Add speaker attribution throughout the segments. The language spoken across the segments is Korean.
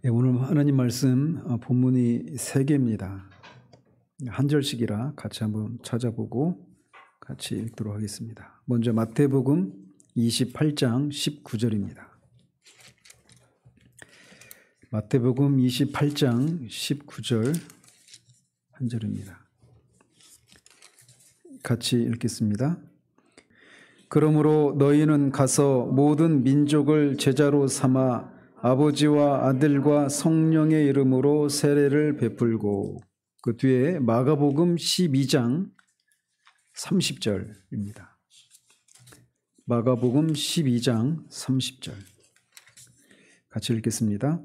Speaker 1: 네, 오늘 하나님 말씀 본문이 3개입니다. 한 절씩이라 같이 한번 찾아보고 같이 읽도록 하겠습니다. 먼저 마태복음 28장 19절입니다. 마태복음 28장 19절 한 절입니다. 같이 읽겠습니다. 그러므로 너희는 가서 모든 민족을 제자로 삼아 아버지와 아들과 성령의 이름으로 세례를 베풀고, 그 뒤에 마가복음 12장 30절입니다. 마가복음 12장 30절 같이 읽겠습니다.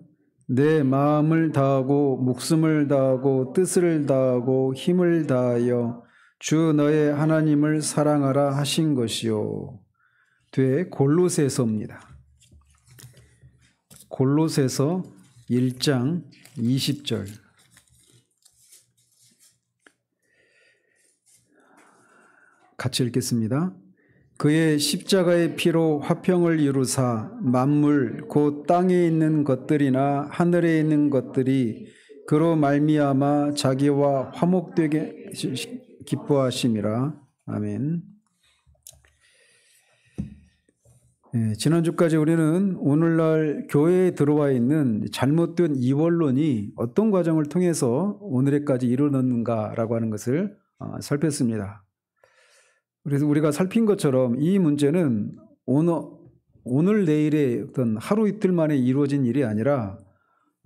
Speaker 1: 내 마음을 다하고 목숨을 다하고 뜻을 다하고 힘을 다하여 주 너의 하나님을 사랑하라 하신 것이요. 뒤에 골로새서입니다. 골로새서 1장 20절 같이 읽겠습니다. 그의 십자가의 피로 화평을 이루사 만물 곧 땅에 있는 것들이나 하늘에 있는 것들이 그로 말미암아 자기와 화목되게 기뻐하심이라. 아멘. 네, 지난주까지 우리는 오늘날 교회에 들어와 있는 잘못된 이원론이 어떤 과정을 통해서 오늘에까지 이르렀는가라고 하는 것을 살폈습니다. 그래서 우리가 살핀 것처럼 이 문제는 오늘 내일의 어떤 하루 이틀 만에 이루어진 일이 아니라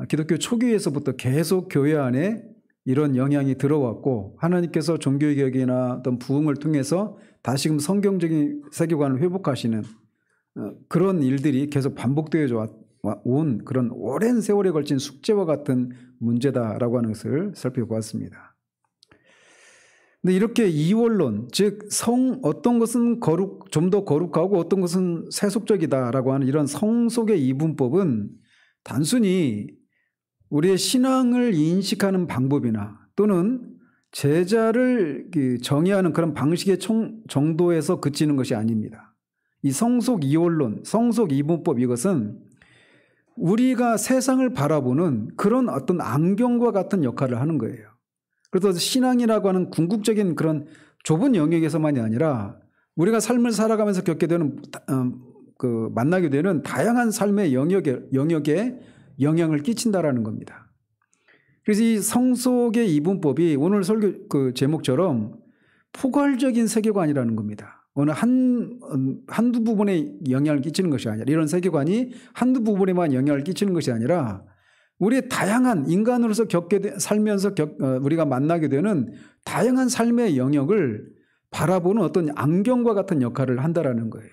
Speaker 1: 기독교 초기에서부터 계속 교회 안에 이런 영향이 들어왔고, 하나님께서 종교개혁이나 어떤 부흥을 통해서 다시금 성경적인 세계관을 회복하시는 그런 일들이 계속 반복되어 온 그런 오랜 세월에 걸친 숙제와 같은 문제다라고 하는 것을 살펴보았습니다. 근데 이렇게 이원론, 즉 어떤 것은 좀 더 거룩하고 어떤 것은 세속적이다라고 하는 이런 성속의 이분법은 단순히 우리의 신앙을 인식하는 방법이나 또는 제자를 정의하는 그런 방식의 정도에서 그치는 것이 아닙니다. 이 성속 이원론, 성속 이분법, 이것은 우리가 세상을 바라보는 그런 어떤 안경과 같은 역할을 하는 거예요. 그래서 신앙이라고 하는 궁극적인 그런 좁은 영역에서만이 아니라 우리가 삶을 살아가면서 겪게 되는 만나게 되는 다양한 삶의 영역에 영향을 끼친다라는 겁니다. 그래서 이 성속의 이분법이 오늘 설교 제목처럼 포괄적인 세계관이라는 겁니다. 어느 한두 부분에 영향을 끼치는 것이 아니라, 이런 세계관이 한두 부분에만 영향을 끼치는 것이 아니라 우리의 다양한 인간으로서 살면서 우리가 만나게 되는 다양한 삶의 영역을 바라보는 어떤 안경과 같은 역할을 한다라는 거예요.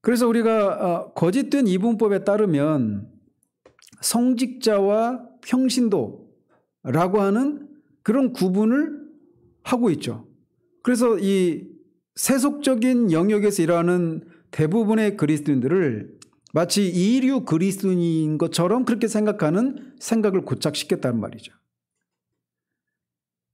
Speaker 1: 그래서 우리가 거짓된 이분법에 따르면 성직자와 평신도라고 하는 그런 구분을 하고 있죠. 그래서 이 세속적인 영역에서 일하는 대부분의 그리스도인들을 마치 이류 그리스도인인 것처럼 그렇게 생각하는 생각을 고착시켰다는 말이죠.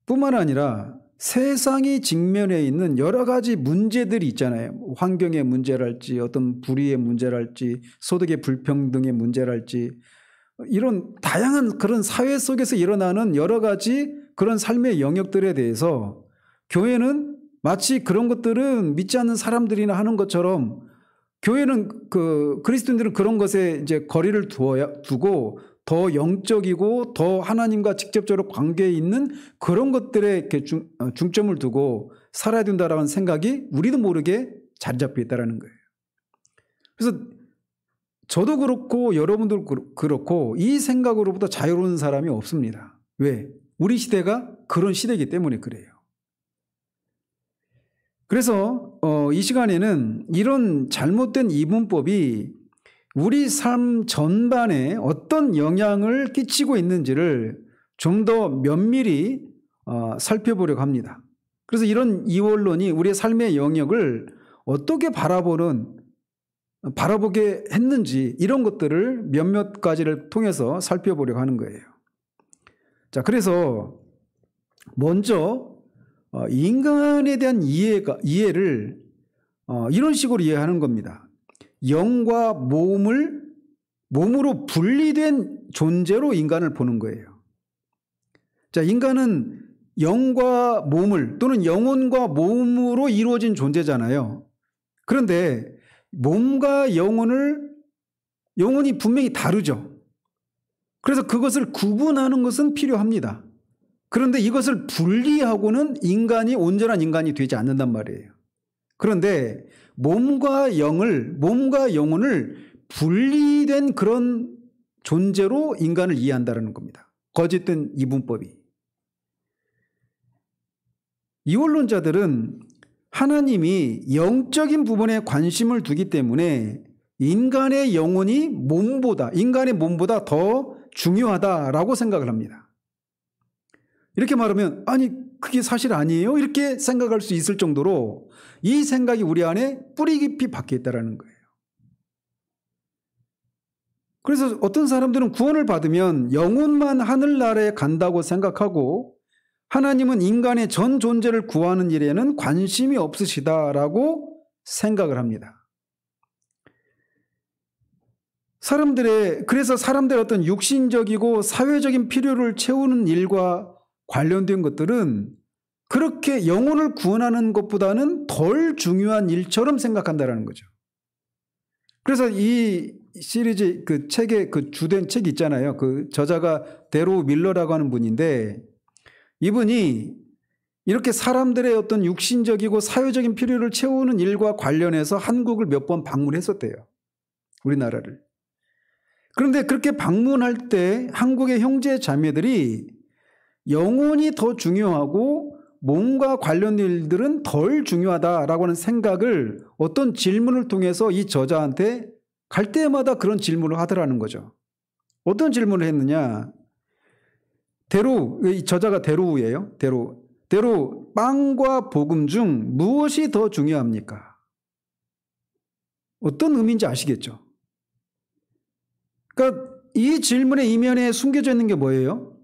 Speaker 1: 뿐만 아니라 세상이 직면해 있는 여러 가지 문제들이 있잖아요. 환경의 문제랄지, 어떤 불의의 문제랄지, 소득의 불평등의 문제랄지, 이런 다양한 그런 사회 속에서 일어나는 여러 가지 그런 삶의 영역들에 대해서 교회는 마치 그런 것들은 믿지 않는 사람들이나 하는 것처럼, 교회는 그리스도인들은 그런 것에 이제 거리를 두고 더 영적이고 더 하나님과 직접적으로 관계에 있는 그런 것들에 이렇게 중점을 두고 살아야 된다라는 생각이 우리도 모르게 자리 잡혀 있다라는 거예요. 그래서 저도 그렇고 여러분도 그렇고 이 생각으로부터 자유로운 사람이 없습니다. 왜? 우리 시대가 그런 시대이기 때문에 그래요. 그래서 이 시간에는 이런 잘못된 이분법이 우리 삶 전반에 어떤 영향을 끼치고 있는지를 좀 더 면밀히 살펴보려고 합니다. 그래서 이런 이원론이 우리의 삶의 영역을 어떻게 바라보게 했는지, 이런 것들을 몇몇 가지를 통해서 살펴보려고 하는 거예요. 자, 그래서 먼저 인간에 대한 이해를 이런 식으로 이해하는 겁니다. 영과 몸을 몸으로 분리된 존재로 인간을 보는 거예요. 자, 인간은 영과 몸을 또는 영혼과 몸으로 이루어진 존재잖아요. 그런데 몸과 영혼이 분명히 다르죠. 그래서 그것을 구분하는 것은 필요합니다. 그런데 이것을 분리하고는 인간이 온전한 인간이 되지 않는단 말이에요. 그런데 몸과 영혼을 분리된 그런 존재로 인간을 이해한다는 겁니다. 거짓된 이분법이. 이원론자들은 하나님이 영적인 부분에 관심을 두기 때문에 인간의 몸보다 더 중요하다라고 생각을 합니다. 이렇게 말하면 아니 그게 사실 아니에요? 이렇게 생각할 수 있을 정도로 이 생각이 우리 안에 뿌리 깊이 박혀 있다는 거예요. 그래서 어떤 사람들은 구원을 받으면 영혼만 하늘나라에 간다고 생각하고 하나님은 인간의 전 존재를 구하는 일에는 관심이 없으시다라고 생각을 합니다. 그래서 사람들의 어떤 육신적이고 사회적인 필요를 채우는 일과 관련된 것들은 그렇게 영혼을 구원하는 것보다는 덜 중요한 일처럼 생각한다는 거죠. 그래서 이 시리즈 그 책의 그 주된 책이 있잖아요. 그 저자가 데로 밀러라고 하는 분인데 이분이 이렇게 사람들의 어떤 육신적이고 사회적인 필요를 채우는 일과 관련해서 한국을 몇 번 방문했었대요. 우리나라를. 그런데 그렇게 방문할 때 한국의 형제 자매들이 영혼이 더 중요하고 몸과 관련된 일들은 덜 중요하다라고 하는 생각을 어떤 질문을 통해서 이 저자한테 갈 때마다 그런 질문을 하더라는 거죠. 어떤 질문을 했느냐. 이 저자가 데로우예요. 데로 빵과 복음 중 무엇이 더 중요합니까? 어떤 의미인지 아시겠죠? 그러니까 이 질문의 이면에 숨겨져 있는 게 뭐예요?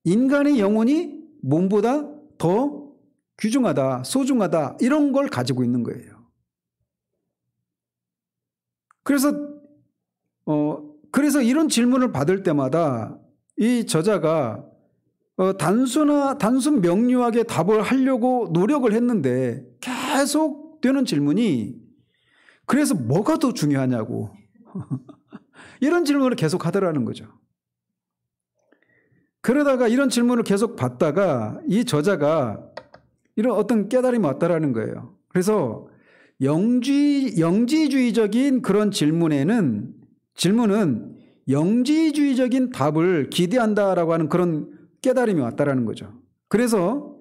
Speaker 1: 인간의 영혼이 몸보다 더 귀중하다, 소중하다 이런 걸 가지고 있는 거예요. 그래서 이런 질문을 받을 때마다 이 저자가 단순 명료하게 답을 하려고 노력을 했는데 계속 되는 질문이 그래서 뭐가 더 중요하냐고 이런 질문을 계속 하더라는 거죠. 그러다가 이런 질문을 계속 받다가 이 저자가 이런 어떤 깨달음이 왔다라는 거예요. 그래서 영지주의적인 그런 질문은 영지주의적인 답을 기대한다라고 하는 그런 깨달음이 왔다라는 거죠. 그래서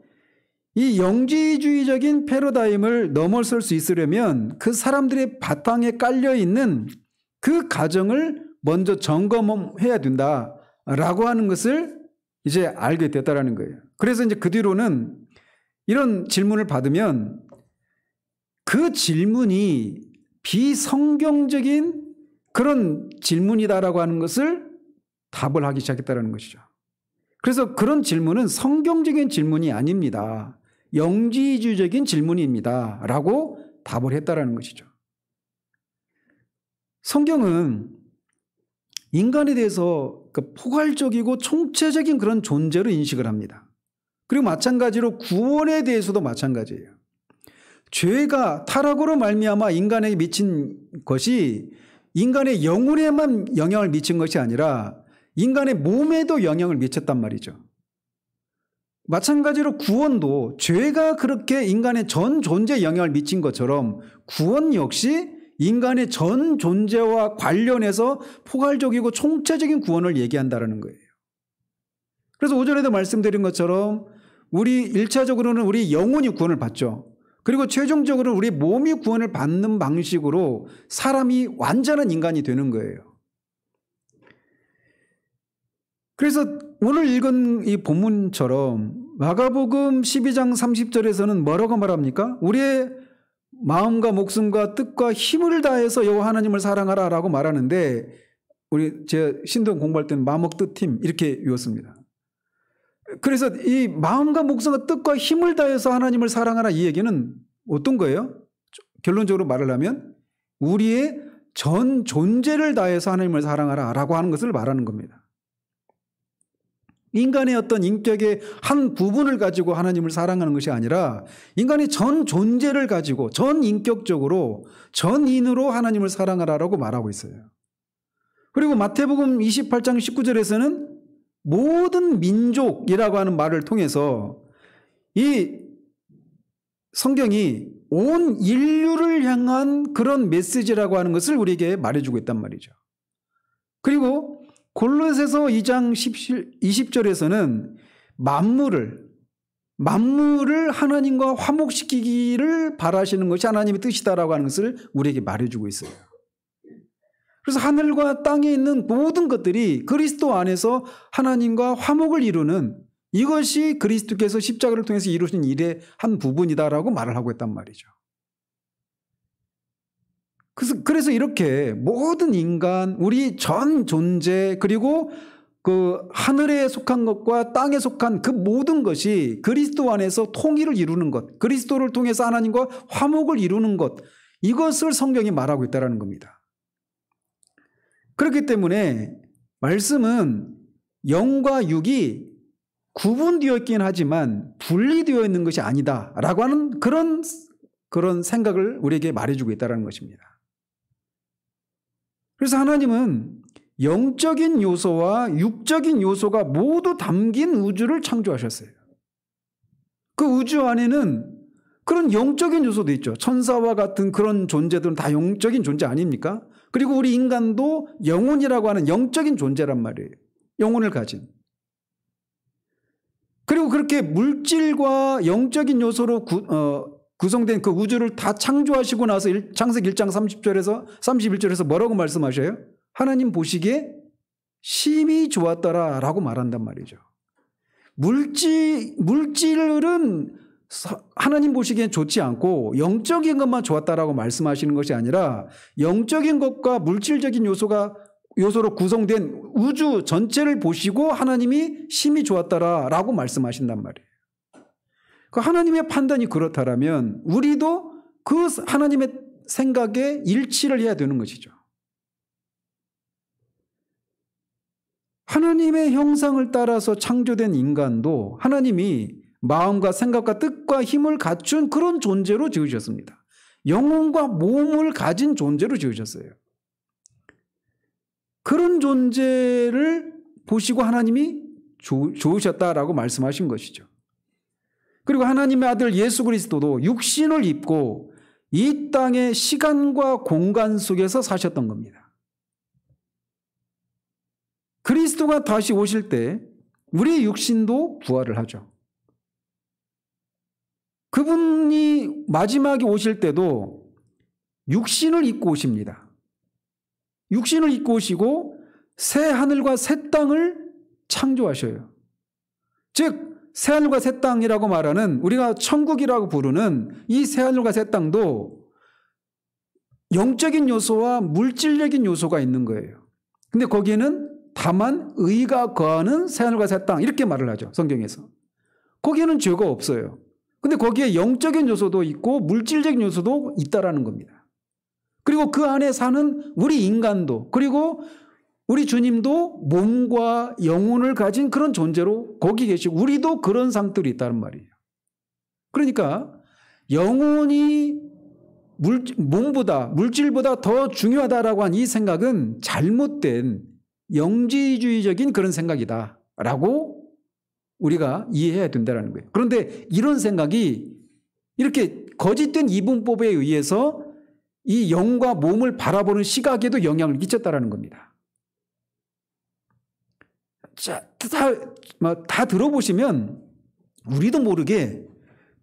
Speaker 1: 이 영지주의적인 패러다임을 넘어설 수 있으려면 그 사람들의 바탕에 깔려 있는 그 가정을 먼저 점검해야 된다라고 하는 것을 이제 알게 됐다라는 거예요. 그래서 이제 그 뒤로는 이런 질문을 받으면 그 질문이 비성경적인 그런 질문이다라고 하는 것을 답을 하기 시작했다는 것이죠. 그래서 그런 질문은 성경적인 질문이 아닙니다. 영지주의적인 질문입니다. 라고 답을 했다라는 것이죠. 성경은 인간에 대해서 포괄적이고 총체적인 그런 존재로 인식을 합니다. 그리고 마찬가지로 구원에 대해서도 마찬가지예요. 죄가 타락으로 말미암아 인간에게 미친 것이 인간의 영혼에만 영향을 미친 것이 아니라 인간의 몸에도 영향을 미쳤단 말이죠. 마찬가지로 구원도 죄가 그렇게 인간의 전 존재에 영향을 미친 것처럼 구원 역시 인간의 전 존재와 관련해서 포괄적이고 총체적인 구원을 얘기한다는 거예요. 그래서 오전에도 말씀드린 것처럼 우리 1차적으로는 우리 영혼이 구원을 받죠. 그리고 최종적으로 우리 몸이 구원을 받는 방식으로 사람이 완전한 인간이 되는 거예요. 그래서 오늘 읽은 이 본문처럼 마가복음 12장 30절에서는 뭐라고 말합니까? 우리의 마음과 목숨과 뜻과 힘을 다해서 여호와 하나님을 사랑하라 라고 말하는데 제가 신동 공부할 때는 마음먹 뜻힘 이렇게 외웠습니다. 그래서 이 마음과 목숨과 뜻과 힘을 다해서 하나님을 사랑하라 이 얘기는 어떤 거예요? 결론적으로 말을 하면 우리의 전 존재를 다해서 하나님을 사랑하라 라고 하는 것을 말하는 겁니다. 인간의 어떤 인격의 한 부분을 가지고 하나님을 사랑하는 것이 아니라 인간의 전 존재를 가지고 전 인격적으로 전인으로 하나님을 사랑하라라고 말하고 있어요. 그리고 마태복음 28장 19절에서는 모든 민족이라고 하는 말을 통해서 이 성경이 온 인류를 향한 그런 메시지라고 하는 것을 우리에게 말해주고 있단 말이죠. 그리고 골로새서 2장 20절에서는 만물을 하나님과 화목시키기를 바라시는 것이 하나님의 뜻이다라고 하는 것을 우리에게 말해주고 있어요. 그래서 하늘과 땅에 있는 모든 것들이 그리스도 안에서 하나님과 화목을 이루는 이것이 그리스도께서 십자가를 통해서 이루신 일의 한 부분이다라고 말을 하고 있단 말이죠. 그래서 이렇게 모든 인간, 우리 전 존재, 그리고 그 하늘에 속한 것과 땅에 속한 그 모든 것이 그리스도 안에서 통일을 이루는 것, 그리스도를 통해서 하나님과 화목을 이루는 것, 이것을 성경이 말하고 있다는 겁니다. 그렇기 때문에 말씀은 영과 육이 구분되어 있긴 하지만 분리되어 있는 것이 아니다라고 하는 그런 생각을 우리에게 말해주고 있다는 것입니다. 그래서 하나님은 영적인 요소와 육적인 요소가 모두 담긴 우주를 창조하셨어요. 그 우주 안에는 그런 영적인 요소도 있죠. 천사와 같은 그런 존재들은 다 영적인 존재 아닙니까? 그리고 우리 인간도 영혼이라고 하는 영적인 존재란 말이에요. 영혼을 가진. 그리고 그렇게 물질과 영적인 요소로 구성된 그 우주를 다 창조하시고 나서 창세기 1장 30절에서 31절에서 뭐라고 말씀하셔요? 하나님 보시기에 심히 좋았더라라고 말한단 말이죠. 물질은 하나님 보시기엔 좋지 않고 영적인 것만 좋았다라고 말씀하시는 것이 아니라 영적인 것과 물질적인 요소로 구성된 우주 전체를 보시고 하나님이 심히 좋았더라라고 말씀하신단 말이에요. 그 하나님의 판단이 그렇다라면 우리도 그 하나님의 생각에 일치를 해야 되는 것이죠. 하나님의 형상을 따라서 창조된 인간도 하나님이 마음과 생각과 뜻과 힘을 갖춘 그런 존재로 지으셨습니다. 영혼과 몸을 가진 존재로 지으셨어요. 그런 존재를 보시고 하나님이 좋으셨다라고 말씀하신 것이죠. 그리고 하나님의 아들 예수 그리스도도 육신을 입고 이 땅의 시간과 공간 속에서 사셨던 겁니다. 그리스도가 다시 오실 때 우리의 육신도 부활을 하죠. 그분이 마지막에 오실 때도 육신을 입고 오십니다. 육신을 입고 오시고 새 하늘과 새 땅을 창조하셔요. 즉 새하늘과 새 땅이라고 말하는 우리가 천국이라고 부르는 이 새하늘과 새 땅도 영적인 요소와 물질적인 요소가 있는 거예요. 근데 거기에는 다만 의가 거하는 새하늘과 새 땅 이렇게 말을 하죠. 성경에서. 거기에는 죄가 없어요. 근데 거기에 영적인 요소도 있고 물질적인 요소도 있다라는 겁니다. 그리고 그 안에 사는 우리 인간도 그리고 우리 주님도 몸과 영혼을 가진 그런 존재로 거기 계시고 우리도 그런 상들이 있다는 말이에요. 그러니까 영혼이 몸보다 물질보다 더 중요하다라고 한 이 생각은 잘못된 영지주의적인 그런 생각이다라고 우리가 이해해야 된다는 거예요. 그런데 이런 생각이 이렇게 거짓된 이분법에 의해서 이 영과 몸을 바라보는 시각에도 영향을 끼쳤다는 겁니다. 자, 다 들어보시면 우리도 모르게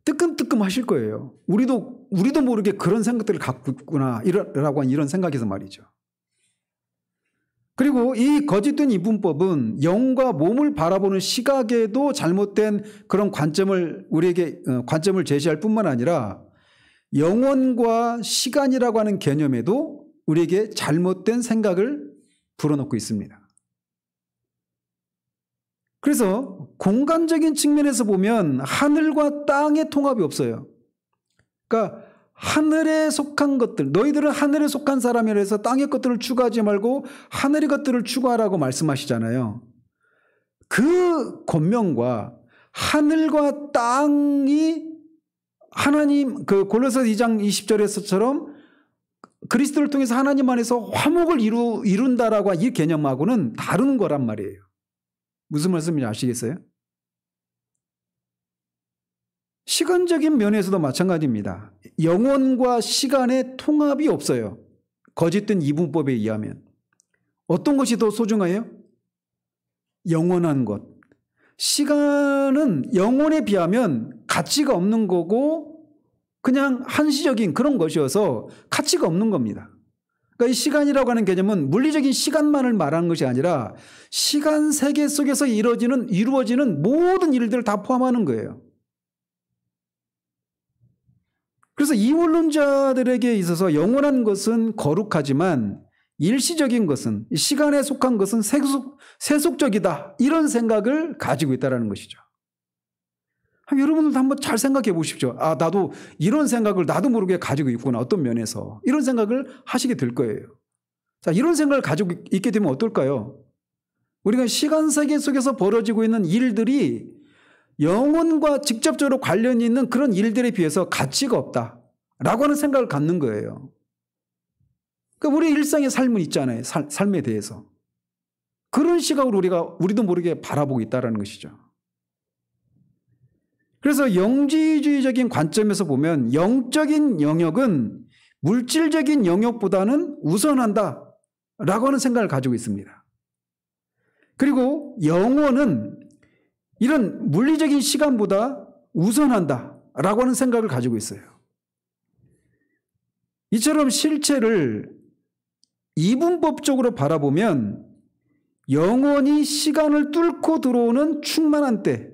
Speaker 1: 뜨끔뜨끔 하실 거예요. 우리도 모르게 그런 생각들을 갖고 있구나 라고 한 이런 생각에서 말이죠. 그리고 이 거짓된 이분법은 영과 몸을 바라보는 시각에도 잘못된 그런 우리에게 관점을 제시할 뿐만 아니라 영혼과 시간이라고 하는 개념에도 우리에게 잘못된 생각을 불어넣고 있습니다. 그래서 공간적인 측면에서 보면 하늘과 땅의 통합이 없어요. 그러니까 하늘에 속한 것들, 너희들은 하늘에 속한 사람이라 해서 땅의 것들을 추구하지 말고 하늘의 것들을 추구하라고 말씀하시잖아요. 그 권면과 하늘과 땅이 하나님, 그 골로새 2장 20절에서처럼 그리스도를 통해서 하나님 안에서 화목을 이룬다라고 이 개념하고는 다른 거란 말이에요. 무슨 말씀인지 아시겠어요? 시간적인 면에서도 마찬가지입니다. 영혼과 시간의 통합이 없어요. 거짓된 이분법에 의하면. 어떤 것이 더 소중해요? 영원한 것. 시간은 영혼에 비하면 가치가 없는 거고 그냥 한시적인 그런 것이어서 가치가 없는 겁니다. 그러니까 이 시간이라고 하는 개념은 물리적인 시간만을 말하는 것이 아니라 시간 세계 속에서 이루어지는 모든 일들을 다 포함하는 거예요. 그래서 이원론자들에게 있어서 영원한 것은 거룩하지만 일시적인 것은, 시간에 속한 것은 세속적이다, 이런 생각을 가지고 있다는 것이죠. 여러분들도 한번 잘 생각해 보십시오. 아, 나도 이런 생각을 나도 모르게 가지고 있구나, 어떤 면에서. 이런 생각을 하시게 될 거예요. 자, 이런 생각을 가지고 있게 되면 어떨까요? 우리가 시간 세계 속에서 벌어지고 있는 일들이 영혼과 직접적으로 관련이 있는 그런 일들에 비해서 가치가 없다라고 하는 생각을 갖는 거예요. 그러니까 우리 일상의 삶은 있잖아요. 삶에 대해서. 그런 시각으로 우리도 모르게 바라보고 있다는 것이죠. 그래서 영지주의적인 관점에서 보면 영적인 영역은 물질적인 영역보다는 우선한다라고 하는 생각을 가지고 있습니다. 그리고 영혼은 이런 물리적인 시간보다 우선한다라고 하는 생각을 가지고 있어요. 이처럼 실체를 이분법적으로 바라보면 영혼이 시간을 뚫고 들어오는 충만한 때,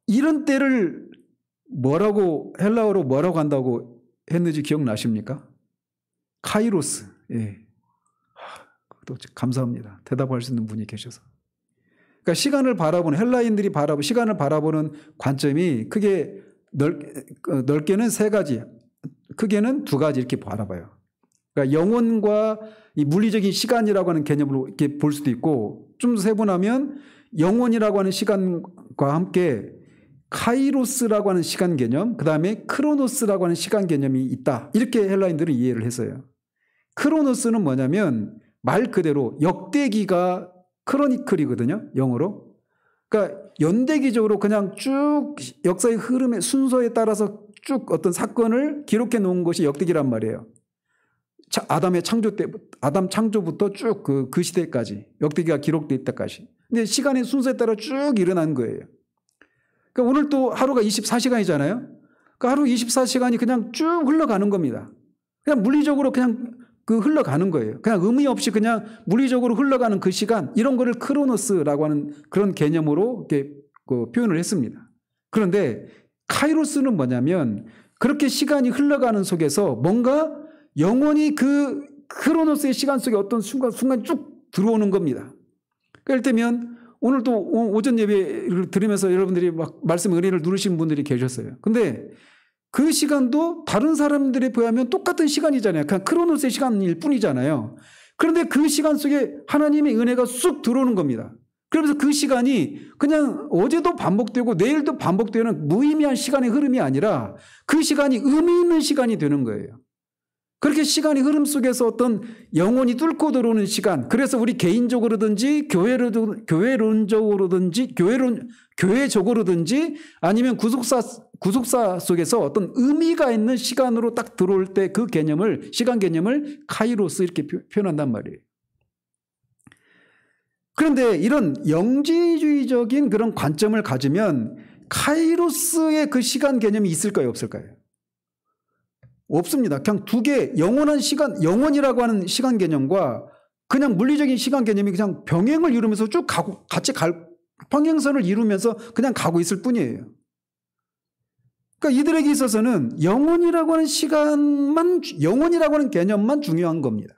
Speaker 1: 이런 때를 헬라어로 뭐라고 한다고 했는지 기억나십니까? 카이로스. 예. 또 감사합니다. 대답할 수 있는 분이 계셔서. 그러니까 시간을 바라보는, 헬라인들이 시간을 바라보는 관점이 크게 넓게는 세 가지, 크게는 두 가지 이렇게 바라봐요. 그러니까 영혼과 이 물리적인 시간이라고 하는 개념으로 이렇게 볼 수도 있고, 좀 더 세분하면 영혼이라고 하는 시간과 함께 카이로스라고 하는 시간 개념, 그 다음에 크로노스라고 하는 시간 개념이 있다, 이렇게 헬라인들은 이해를 했어요. 크로노스는 뭐냐면 말 그대로 역대기가 크로니클이거든요, 영어로. 그러니까 연대기적으로 그냥 쭉 역사의 흐름의 순서에 따라서 쭉 어떤 사건을 기록해 놓은 것이 역대기란 말이에요. 아담 창조부터 쭉 그 시대까지, 역대기가 기록될 때까지. 근데 시간의 순서에 따라 쭉 일어난 거예요. 그러니까 오늘 또 하루가 24시간이잖아요. 그러니까 하루 24시간이 그냥 쭉 흘러가는 겁니다. 그냥 물리적으로 그냥 흘러가는 거예요. 그냥 의미 없이 그냥 물리적으로 흘러가는 그 시간, 이런 거를 크로노스라고 하는 그런 개념으로 이렇게 표현을 했습니다. 그런데 카이로스는 뭐냐면 그렇게 시간이 흘러가는 속에서 뭔가 영원히 그 크로노스의 시간 속에 어떤 순간 쭉 들어오는 겁니다. 그럴 때면 오늘 또 오전 예배를 들으면서 여러분들이 막 말씀 은혜를 누르신 분들이 계셨어요. 근데 그 시간도 다른 사람들에 비하면 똑같은 시간이잖아요. 그냥 크로노스의 시간일 뿐이잖아요. 그런데 그 시간 속에 하나님의 은혜가 쑥 들어오는 겁니다. 그러면서 그 시간이 그냥 어제도 반복되고 내일도 반복되는 무의미한 시간의 흐름이 아니라 그 시간이 의미 있는 시간이 되는 거예요. 그렇게 시간의 흐름 속에서 어떤 영혼이 뚫고 들어오는 시간, 그래서 우리 개인적으로든지 교회적으로든지 아니면 구속사 속에서 어떤 의미가 있는 시간으로 딱 들어올 때 그 개념을, 시간 개념을 카이로스 이렇게 표현한단 말이에요. 그런데 이런 영지주의적인 그런 관점을 가지면 카이로스의 그 시간 개념이 있을까요, 없을까요? 없습니다. 그냥 두 개, 영원한 시간, 영원이라고 하는 시간 개념과 그냥 물리적인 시간 개념이 그냥 병행을 이루면서 쭉 평행선을 이루면서 그냥 가고 있을 뿐이에요. 그러니까 이들에게 있어서는 영원이라고 하는 개념만 중요한 겁니다.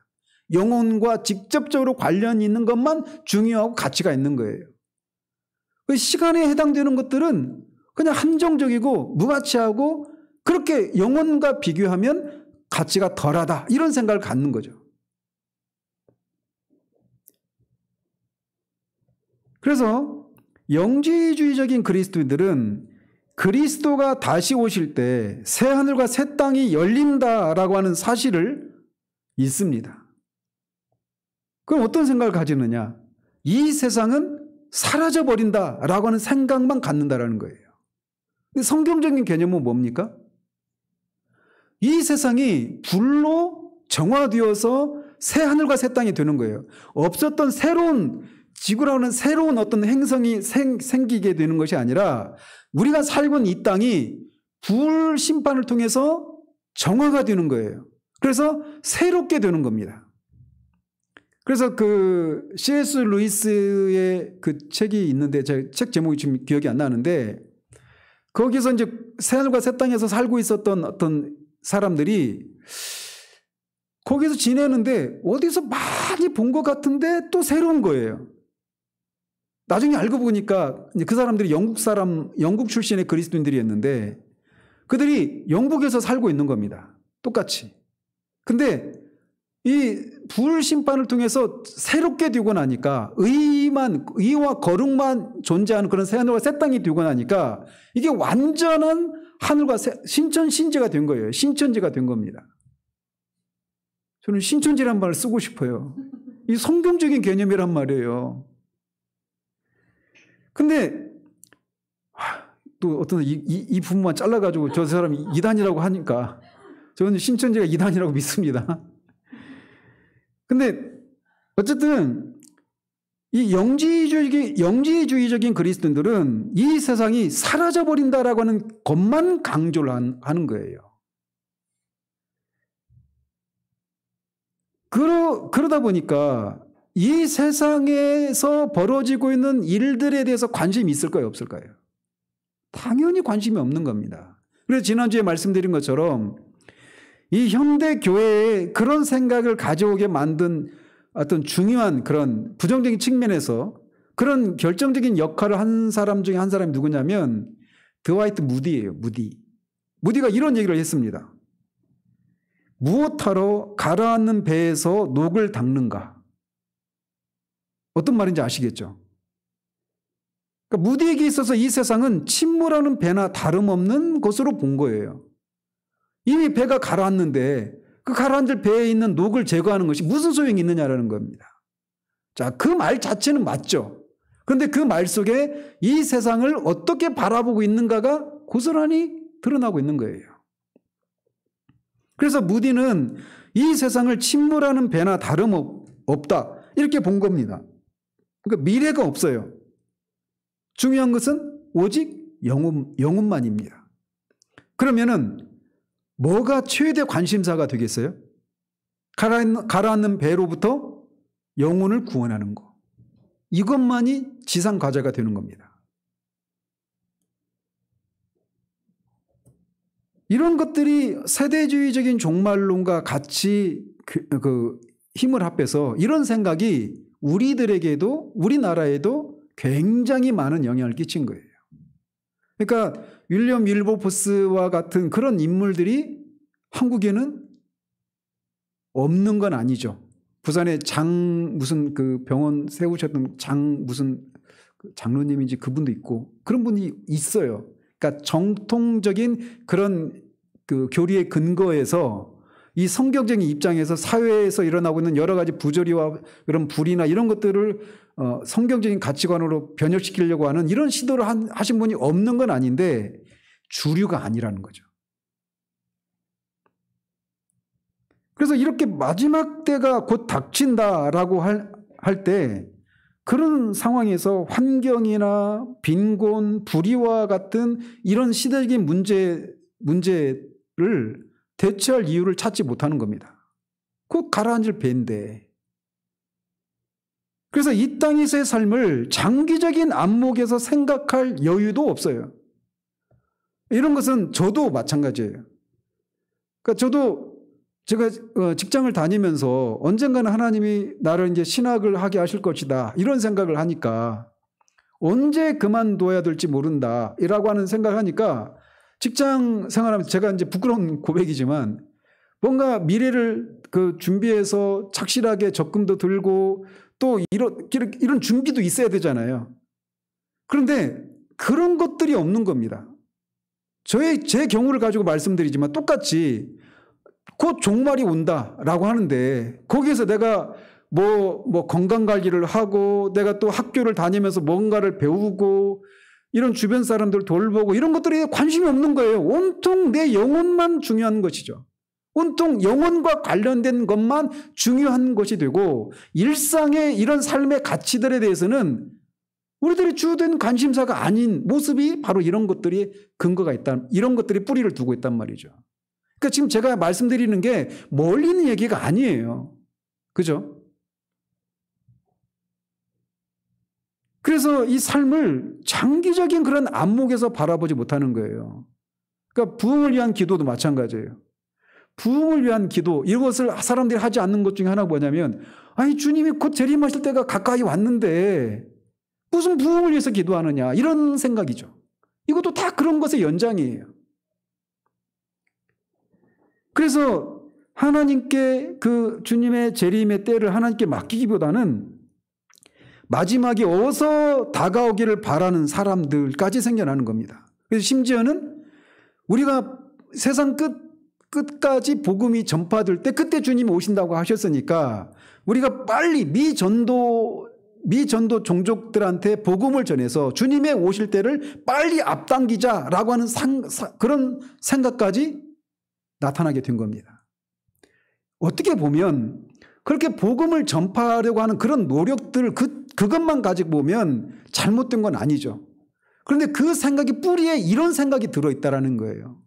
Speaker 1: 영혼과 직접적으로 관련이 있는 것만 중요하고 가치가 있는 거예요. 그 시간에 해당되는 것들은 그냥 한정적이고 무가치하고 그렇게 영혼과 비교하면 가치가 덜하다. 이런 생각을 갖는 거죠. 그래서 영지주의적인 그리스도인들은 그리스도가 다시 오실 때 새하늘과 새 땅이 열린다라고 하는 사실을 믿습니다. 그럼 어떤 생각을 가지느냐? 이 세상은 사라져버린다라고 하는 생각만 갖는다라는 거예요. 근데 성경적인 개념은 뭡니까? 이 세상이 불로 정화되어서 새 하늘과 새 땅이 되는 거예요. 없었던 새로운 지구라는 새로운 어떤 행성이 생기게 되는 것이 아니라 우리가 살고 있는 이 땅이 불 심판을 통해서 정화가 되는 거예요. 그래서 새롭게 되는 겁니다. 그래서 그 C.S. 루이스의 그 책이 있는데 제 책 제목이 지금 기억이 안 나는데 거기서 이제 새하늘과 새 땅에서 살고 있었던 어떤 사람들이 거기서 지내는데 어디서 많이 본 것 같은데 또 새로운 거예요. 나중에 알고 보니까 그 사람들이 영국 출신의 그리스도인들이었는데 그들이 영국에서 살고 있는 겁니다. 똑같이. 근데 이 불 심판을 통해서 새롭게 되고 나니까 의와 거룩만 존재하는 그런 새하늘과 새 땅이 되고 나니까 이게 완전한 하늘과 신천신제가 된 거예요. 신천지가 된 겁니다. 저는 신천지란 말을 쓰고 싶어요. 이 성경적인 개념이란 말이에요. 근데 또 어떤 이 부분만 잘라가지고 저 사람이 이단이라고 하니까 저는 신천지가 이단이라고 믿습니다. 근데 어쨌든 이 영지주의적인 그리스도인들은 이 세상이 사라져버린다라고 하는 것만 강조를 하는 거예요. 그러다 보니까 이 세상에서 벌어지고 있는 일들에 대해서 관심이 있을까요? 없을까요? 당연히 관심이 없는 겁니다. 그래서 지난주에 말씀드린 것처럼 이 현대 교회에 그런 생각을 가져오게 만든 어떤 중요한 그런 부정적인 측면에서 그런 결정적인 역할을 한 사람 중에 한 사람이 누구냐면 드와이트 무디예요. 무디가 이런 얘기를 했습니다. 무엇하러 가라앉는 배에서 녹을 닦는가? 어떤 말인지 아시겠죠? 그러니까 무디에게 있어서 이 세상은 침몰하는 배나 다름없는 것으로 본 거예요. 이미 배가 가라앉는데 그 가라앉을 배에 있는 녹을 제거하는 것이 무슨 소용이 있느냐라는 겁니다. 자, 그 말 자체는 맞죠. 그런데 그 말 속에 이 세상을 어떻게 바라보고 있는가가 고스란히 드러나고 있는 거예요. 그래서 무디는 이 세상을 침몰하는 배나 다름없다 이렇게 본 겁니다. 그러니까 미래가 없어요. 중요한 것은 오직 영혼만입니다. 그러면은 뭐가 최대 관심사가 되겠어요? 가라앉는 배로부터 영혼을 구원하는 것. 이것만이 지상 과제가 되는 겁니다. 이런 것들이 세대주의적인 종말론과 같이 힘을 합해서 이런 생각이 우리들에게도 우리나라에도 굉장히 많은 영향을 끼친 거예요. 그러니까 윌리엄 윌버포스와 같은 그런 인물들이 한국에는 없는 건 아니죠. 부산에 무슨 그 병원 세우셨던 무슨 장로님인지 그분도 있고 그런 분이 있어요. 그러니까 정통적인 그런 그 교리의 근거에서 이 성경적인 입장에서 사회에서 일어나고 있는 여러 가지 부조리와 그런 불이나 이런 것들을 성경적인 가치관으로 변혁시키려고 하는 이런 시도를 하신 분이 없는 건 아닌데 주류가 아니라는 거죠. 그래서 이렇게 마지막 때가 곧 닥친다라고 할 때 그런 상황에서 환경이나 빈곤, 불의와 같은 이런 시대적인 문제를 대처할 이유를 찾지 못하는 겁니다. 곧 가라앉을 배인데. 그래서 이 땅에서의 삶을 장기적인 안목에서 생각할 여유도 없어요. 이런 것은 저도 마찬가지예요. 그러니까 제가 직장을 다니면서 언젠가는 하나님이 나를 이제 신학을 하게 하실 것이다. 이런 생각을 하니까 언제 그만둬야 될지 모른다. 이라고 하는 생각을 하니까 직장 생활하면서 제가 이제 부끄러운 고백이지만 뭔가 미래를 준비해서 착실하게 적금도 들고 또 이런 준비도 있어야 되잖아요. 그런데 그런 것들이 없는 겁니다. 제 경우를 가지고 말씀드리지만 똑같이 곧 종말이 온다라고 하는데 거기에서 내가 뭐 건강관리를 하고 내가 또 학교를 다니면서 뭔가를 배우고 이런 주변 사람들 돌보고 이런 것들에 관심이 없는 거예요. 온통 내 영혼만 중요한 것이죠. 온통 영혼과 관련된 것만 중요한 것이 되고 일상의 이런 삶의 가치들에 대해서는 우리들이 주된 관심사가 아닌 모습이 바로 이런 것들이 근거가 있다. 이런 것들이 뿌리를 두고 있단 말이죠. 그러니까 지금 제가 말씀드리는 게 멀리 있는 얘기가 아니에요. 그죠? 그래서 이 삶을 장기적인 그런 안목에서 바라보지 못하는 거예요. 그러니까 부흥을 위한 기도도 마찬가지예요. 부흥을 위한 기도, 이것을 사람들이 하지 않는 것 중에 하나가 뭐냐면, 아니, 주님이 곧 재림하실 때가 가까이 왔는데 무슨 부흥을 위해서 기도하느냐, 이런 생각이죠. 이것도 다 그런 것의 연장이에요. 그래서 하나님께 주님의 재림의 때를 하나님께 맡기기보다는 마지막이 어서 다가오기를 바라는 사람들까지 생겨나는 겁니다. 그래서 심지어는 우리가 세상 끝까지 복음이 전파될 때 그때 주님이 오신다고 하셨으니까 우리가 빨리 미전도 종족들한테 복음을 전해서 주님의 오실 때를 빨리 앞당기자라고 하는 그런 생각까지 나타나게 된 겁니다. 어떻게 보면 그렇게 복음을 전파하려고 하는 그런 노력들 그것만 가지고 보면 잘못된 건 아니죠. 그런데 그 생각이 뿌리에 이런 생각이 들어있다라는 거예요.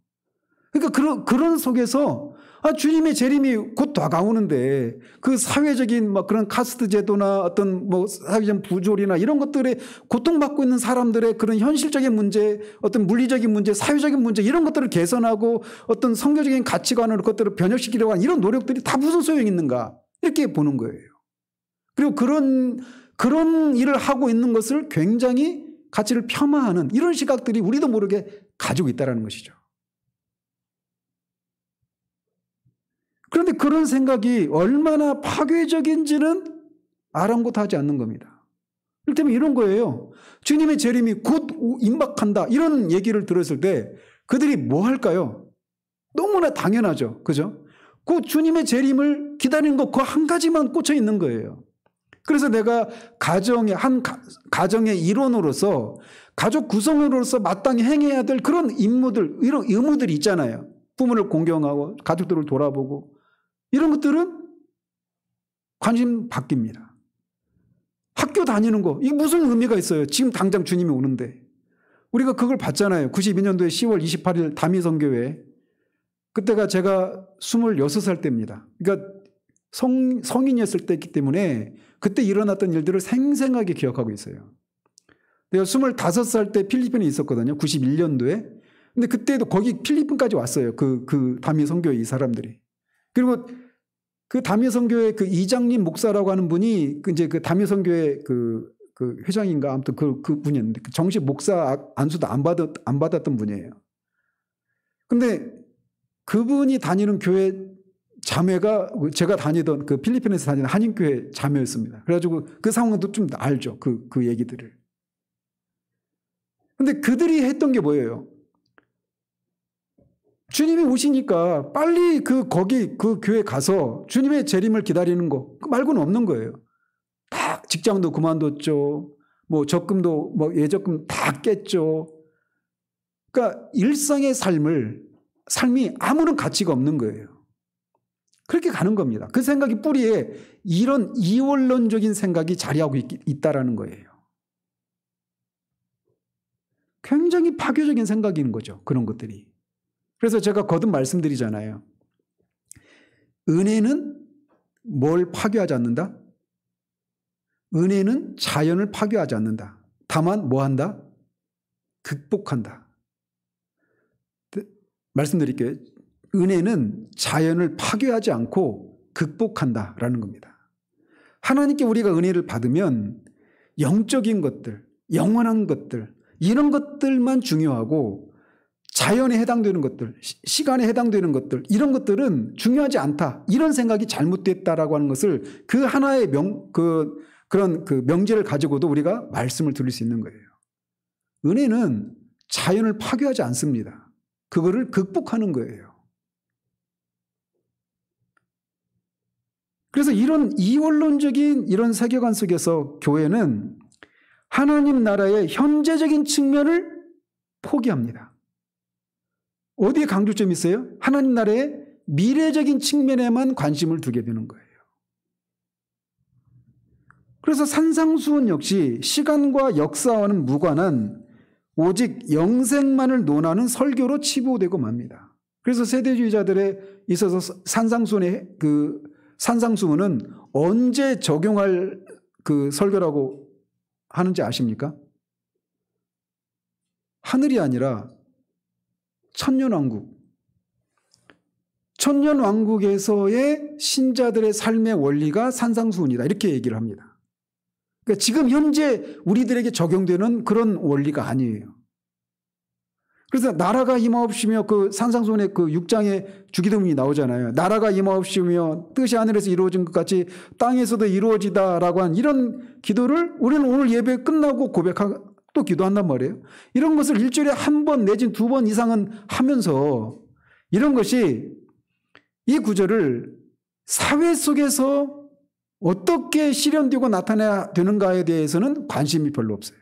Speaker 1: 그러니까 그런 속에서 주님의 재림이 곧 다가오는데 그 사회적인 그런 카스트 제도나 어떤 사회적 부조리나 이런 것들에 고통받고 있는 사람들의 그런 현실적인 문제, 어떤 물리적인 문제, 사회적인 문제 이런 것들을 개선하고 어떤 성교적인 가치관으로 그것들을 변혁시키려고 하는 이런 노력들이 다 무슨 소용이 있는가 이렇게 보는 거예요. 그리고 그런 일을 하고 있는 것을 굉장히 가치를 폄하하는 이런 시각들이 우리도 모르게 가지고 있다는 것이죠. 그런데 그런 생각이 얼마나 파괴적인지는 아랑곳하지 않는 겁니다. 이를테면 이런 거예요. 주님의 재림이 곧 임박한다 이런 얘기를 들었을 때 그들이 뭐 할까요? 너무나 당연하죠. 그죠? 그 주님의 재림을 기다리는 것 그 한 가지만 꽂혀 있는 거예요. 그래서 내가 가정의 일원으로서 가족 구성원으로서 마땅히 행해야 될 그런 이런 의무들이 있잖아요. 부모를 공경하고 가족들을 돌아보고 이런 것들은 관심 바뀝니다. 학교 다니는 거 이게 무슨 의미가 있어요? 지금 당장 주님이 오는데 우리가 그걸 봤잖아요. 92년도에 10월 28일 다미선교회 그때가 제가 26살 때입니다. 그러니까 성인이었을 때이기 때문에 그때 일어났던 일들을 생생하게 기억하고 있어요. 내가 25살 때 필리핀에 있었거든요. 91년도에. 근데 그때도 거기 필리핀까지 왔어요. 그 다미 선교회 이 사람들이. 그리고 그 다미 선교회 그 이장님 목사라고 하는 분이 이제 그 다미 선교회 그 회장인가 아무튼 그 분이었는데 정식 목사 안수도 안 받았던 분이에요. 근데 그분이 다니는 교회 자매가 제가 다니던 그 필리핀에서 다니는 한인교회 자매였습니다. 그래가지고 그 상황도 좀 알죠. 그 얘기들을. 근데 그들이 했던 게 뭐예요? 주님이 오시니까 빨리 거기 그 교회 가서 주님의 재림을 기다리는 거 말고는 없는 거예요. 다 직장도 그만뒀죠. 적금도 예적금 다 깼죠. 그러니까 일상의 삶이 아무런 가치가 없는 거예요. 그렇게 가는 겁니다. 그 생각이 뿌리에 이런 이원론적인 생각이 자리하고 있다라는 거예요. 굉장히 파괴적인 생각인 거죠. 그런 것들이. 그래서 제가 거듭 말씀드리잖아요. 은혜는 뭘 파괴하지 않는다? 은혜는 자연을 파괴하지 않는다. 다만 뭐 한다? 극복한다. 말씀드릴게요. 은혜는 자연을 파괴하지 않고 극복한다라는 겁니다. 하나님께 우리가 은혜를 받으면 영적인 것들, 영원한 것들 이런 것들만 중요하고 자연에 해당되는 것들, 시간에 해당되는 것들, 이런 것들은 중요하지 않다. 이런 생각이 잘못됐다라고 하는 것을 그 하나의 그런 명제를 가지고도 우리가 말씀을 드릴 수 있는 거예요. 은혜는 자연을 파괴하지 않습니다. 그거를 극복하는 거예요. 그래서 이런 이원론적인 이런 세계관 속에서 교회는 하나님 나라의 현재적인 측면을 포기합니다. 어디에 강조점이 있어요? 하나님 나라의 미래적인 측면에만 관심을 두게 되는 거예요. 그래서 산상수훈 역시 시간과 역사와는 무관한 오직 영생만을 논하는 설교로 치부되고 맙니다. 그래서 세대주의자들에 있어서 산상수훈은 언제 적용할 그 설교라고 하는지 아십니까? 하늘이 아니라 천년왕국. 천년왕국에서의 신자들의 삶의 원리가 산상수훈이다. 이렇게 얘기를 합니다. 그러니까 지금 현재 우리들에게 적용되는 그런 원리가 아니에요. 그래서 나라가 임하옵시며 그 산상수훈의 그 6장에 주기도문이 나오잖아요. 나라가 임하옵시며 뜻이 하늘에서 이루어진 것 같이 땅에서도 이루어지다라고 한 이런 기도를 우리는 오늘 예배 끝나고 고백하고 또 기도한단 말이에요. 이런 것을 일주일에 한 번 내지는 2번 이상은 하면서 이런 것이 이 구절을 사회 속에서 어떻게 실현되고 나타나야 되는가에 대해서는 관심이 별로 없어요.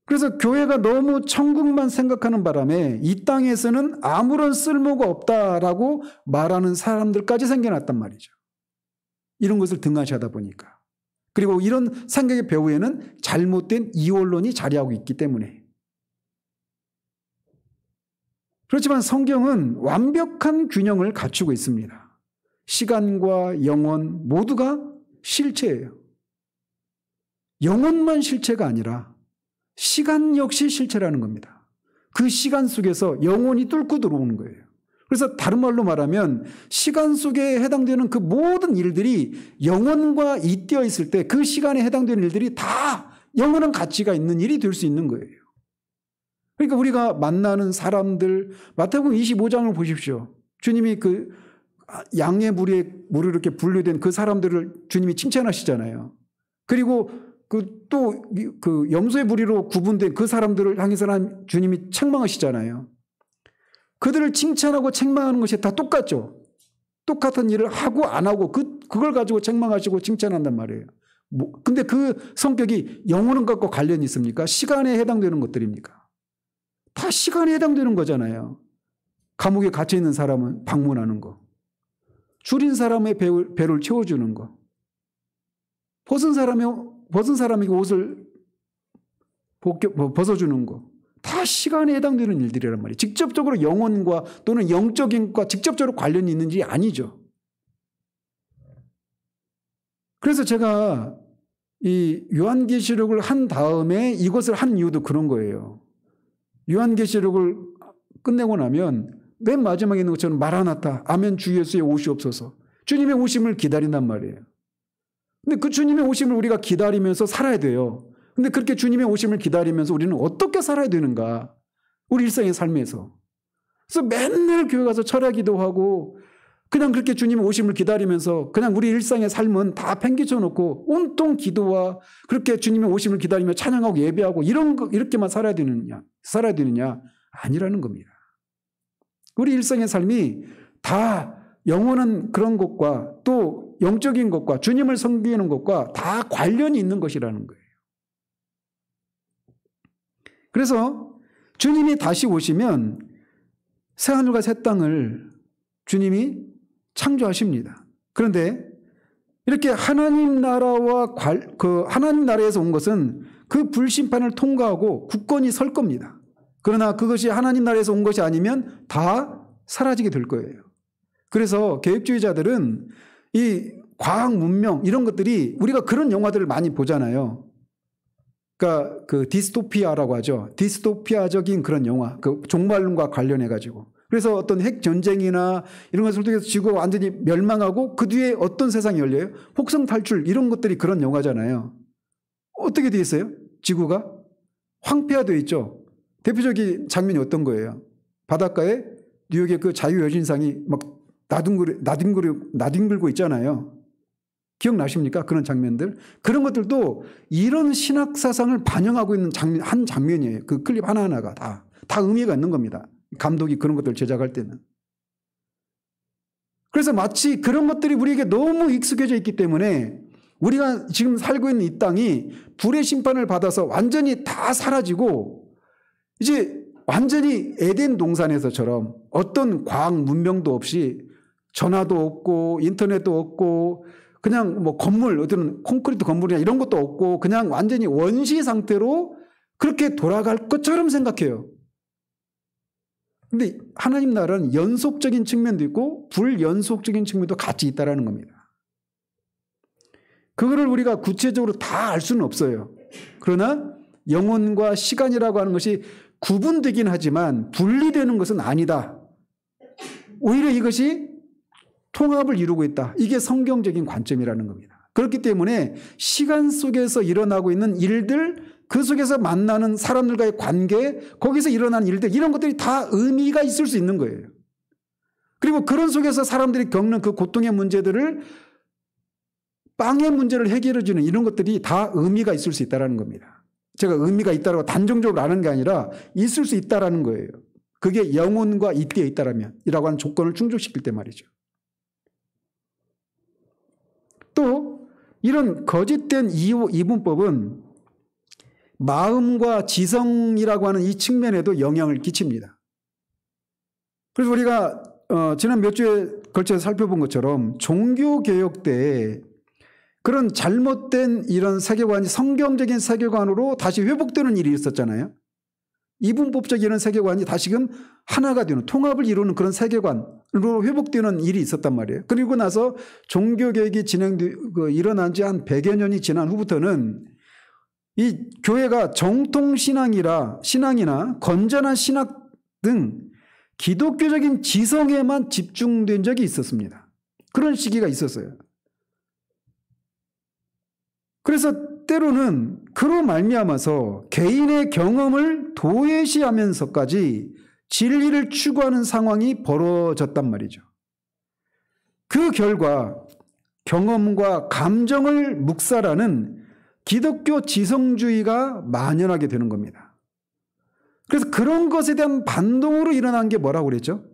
Speaker 1: 그래서 교회가 너무 천국만 생각하는 바람에 이 땅에서는 아무런 쓸모가 없다라고 말하는 사람들까지 생겨났단 말이죠. 이런 것을 등한시하다 보니까. 그리고 이런 생각의 배후에는 잘못된 이원론이 자리하고 있기 때문에. 그렇지만 성경은 완벽한 균형을 갖추고 있습니다. 시간과 영원 모두가 실체예요. 영혼만 실체가 아니라 시간 역시 실체라는 겁니다. 그 시간 속에서 영혼이 뚫고 들어오는 거예요. 그래서 다른 말로 말하면 시간 속에 해당되는 그 모든 일들이 영혼과 잇대어 있을 때 그 시간에 해당되는 일들이 다 영원한 가치가 있는 일이 될 수 있는 거예요. 그러니까 우리가 만나는 사람들, 마태복음 25장을 보십시오. 주님이 그 양의 무리로 이렇게 분류된 그 사람들을 주님이 칭찬하시잖아요. 그리고 그 염소의 무리로 구분된 그 사람들을 향해서는 주님이 책망하시잖아요. 그들을 칭찬하고 책망하는 것이 다 똑같죠. 똑같은 일을 하고 안 하고 그걸 가지고 책망하시고 칭찬한단 말이에요. 근데 그 성격이 영혼은 갖고 관련이 있습니까? 시간에 해당되는 것들입니까? 다 시간에 해당되는 거잖아요. 감옥에 갇혀있는 사람은 방문하는 거. 줄인 사람의 배를 채워주는 거. 벗은 사람에게 옷을 벗어주는 거. 다 시간에 해당되는 일들이란 말이에요. 직접적으로 영혼과 또는 영적인 것과 직접적으로 관련이 있는지 아니죠. 그래서 제가 이 요한계시록을 한 다음에 이것을 한 이유도 그런 거예요. 요한계시록을 끝내고 나면 맨 마지막에 있는 것처럼 마라나타, 아멘 주 예수의 오시옵소서. 주님의 오심을 기다린단 말이에요. 근데 그 주님의 오심을 우리가 기다리면서 살아야 돼요. 근데 그렇게 주님의 오심을 기다리면서 우리는 어떻게 살아야 되는가? 우리 일상의 삶에서. 그래서 맨날 교회 가서 철야기도 하고 그냥 그렇게 주님의 오심을 기다리면서 그냥 우리 일상의 삶은 다 팽개쳐 놓고 온통 기도와 그렇게 주님의 오심을 기다리며 찬양하고 예배하고 이렇게만 살아야 되느냐? 아니라는 겁니다. 우리 일상의 삶이 다 영원한 그런 것과 또 영적인 것과 주님을 섬기는 것과 다 관련이 있는 것이라는 거예요. 그래서 주님이 다시 오시면 새하늘과 새 땅을 주님이 창조하십니다. 그런데 이렇게 하나님 나라와 하나님 나라에서 온 것은 그 불심판을 통과하고 굳건히 설 겁니다. 그러나 그것이 하나님 나라에서 온 것이 아니면 다 사라지게 될 거예요. 그래서 계획주의자들은 이 과학 문명 이런 것들이 우리가 그런 영화들을 많이 보잖아요. 그러니까 그 디스토피아라고 하죠. 디스토피아적인 그런 영화, 그 종말론과 관련해 가지고. 그래서 어떤 핵 전쟁이나 이런 것을 통해서 지구가 완전히 멸망하고 그 뒤에 어떤 세상이 열려요? 혹성 탈출 이런 것들이 그런 영화잖아요. 어떻게 돼 있어요? 지구가 황폐화되어 있죠. 대표적인 장면이 어떤 거예요? 바닷가에 뉴욕의 그 자유여신상이 막 나뒹굴고 있잖아요. 기억나십니까? 그런 장면들. 그런 것들도 이런 신학 사상을 반영하고 있는 한 장면이에요. 그 클립 하나하나가 다 의미가 있는 겁니다. 감독이 그런 것들을 제작할 때는. 그래서 마치 그런 것들이 우리에게 너무 익숙해져 있기 때문에 우리가 지금 살고 있는 이 땅이 불의 심판을 받아서 완전히 다 사라지고 이제 완전히 에덴 동산에서처럼 어떤 과학 문명도 없이 전화도 없고 인터넷도 없고 그냥 뭐 건물, 어떤 콘크리트 건물이나 이런 것도 없고 그냥 완전히 원시 상태로 그렇게 돌아갈 것처럼 생각해요. 근데 하나님 나라는 연속적인 측면도 있고 불연속적인 측면도 같이 있다는 겁니다. 그거를 우리가 구체적으로 다 알 수는 없어요. 그러나 영혼과 시간이라고 하는 것이 구분되긴 하지만 분리되는 것은 아니다. 오히려 이것이 통합을 이루고 있다. 이게 성경적인 관점이라는 겁니다. 그렇기 때문에 시간 속에서 일어나고 있는 일들, 그 속에서 만나는 사람들과의 관계, 거기서 일어나는 일들, 이런 것들이 다 의미가 있을 수 있는 거예요. 그리고 그런 속에서 사람들이 겪는 그 고통의 문제들을 빵의 문제를 해결해 주는 이런 것들이 다 의미가 있을 수 있다는 겁니다. 제가 의미가 있다고 단정적으로 아는 게 아니라 있을 수 있다는 거예요. 그게 영혼과 이때에 있다라면 이라고 하는 조건을 충족시킬 때 말이죠. 또 이런 거짓된 이분법은 마음과 지성이라고 하는 이 측면에도 영향을 끼칩니다. 그래서 우리가 지난 몇 주에 걸쳐서 살펴본 것처럼 종교개혁 때 그런 잘못된 이런 세계관이 성경적인 세계관으로 다시 회복되는 일이 있었잖아요. 이분법적 이런 세계관이 다시금 하나가 되는, 통합을 이루는 그런 세계관으로 회복되는 일이 있었단 말이에요. 그리고 나서 종교개혁이 일어난 지 한 100여 년이 지난 후부터는 이 교회가 정통신앙이나 건전한 신학 등 기독교적인 지성에만 집중된 적이 있었습니다. 그런 시기가 있었어요. 그래서 때로는 그로 말미암아서 개인의 경험을 도외시하면서까지 진리를 추구하는 상황이 벌어졌단 말이죠. 그 결과 경험과 감정을 묵살하는 기독교 지성주의가 만연하게 되는 겁니다. 그래서 그런 것에 대한 반동으로 일어난 게 뭐라고 그랬죠?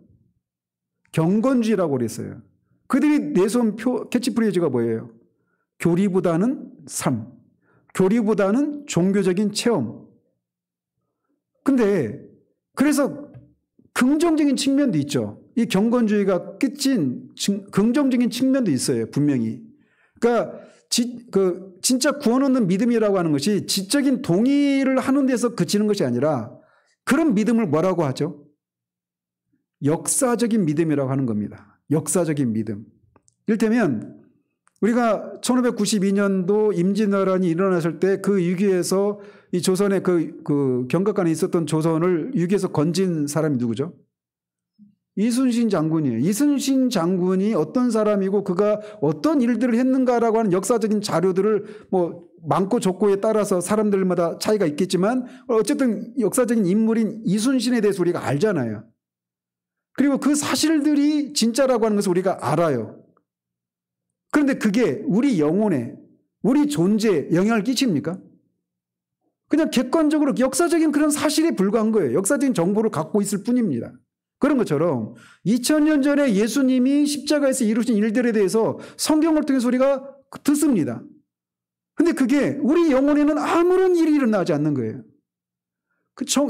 Speaker 1: 경건주의라고 그랬어요. 그들이 내세운 캐치프레이즈가 뭐예요? 교리보다는 삶, 교리보다는 종교적인 체험. 근데 그래서 긍정적인 측면도 있죠. 이 경건주의가 끝인 긍정적인 측면도 있어요. 분명히. 그러니까 진짜 구원 얻는 믿음이라고 하는 것이 지적인 동의를 하는 데서 그치는 것이 아니라 그런 믿음을 뭐라고 하죠? 역사적인 믿음이라고 하는 겁니다. 역사적인 믿음. 이를테면 우리가 1592년도 임진왜란이 일어났을 때 그 위기에서 이 조선의 그 경각관에 있었던 조선을 위기에서 건진 사람이 누구죠? 이순신 장군이에요. 이순신 장군이 어떤 사람이고 그가 어떤 일들을 했는가라고 하는 역사적인 자료들을 뭐 많고 적고에 따라서 사람들마다 차이가 있겠지만 어쨌든 역사적인 인물인 이순신에 대해서 우리가 알잖아요. 그리고 그 사실들이 진짜라고 하는 것을 우리가 알아요. 그런데 그게 우리 영혼에, 우리 존재에 영향을 끼칩니까? 그냥 객관적으로 역사적인 그런 사실에 불과한 거예요. 역사적인 정보를 갖고 있을 뿐입니다. 그런 것처럼 2000년 전에 예수님이 십자가에서 이루신 일들에 대해서 성경을 통해서 우리가 듣습니다. 근데 그게 우리 영혼에는 아무런 일이 일어나지 않는 거예요.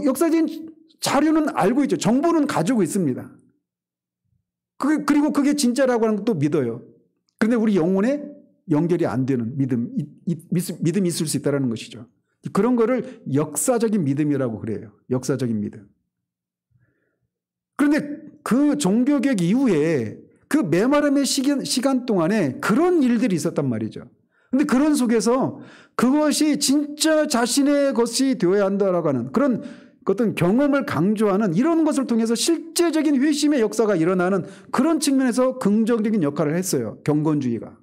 Speaker 1: 역사적인 자료는 알고 있죠. 정보는 가지고 있습니다. 그리고 그게 진짜라고 하는 것도 믿어요. 그런데 우리 영혼에 연결이 안 되는 믿음이 있을 수 있다는 것이죠. 그런 거를 역사적인 믿음이라고 그래요. 역사적인 믿음. 그런데 그 종교개혁 이후에 그 메마름의 시간 동안에 그런 일들이 있었단 말이죠. 그런데 그런 속에서 그것이 진짜 자신의 것이 되어야 한다라고 하는 그런 어떤 경험을 강조하는 이런 것을 통해서 실제적인 회심의 역사가 일어나는 그런 측면에서 긍정적인 역할을 했어요. 경건주의가.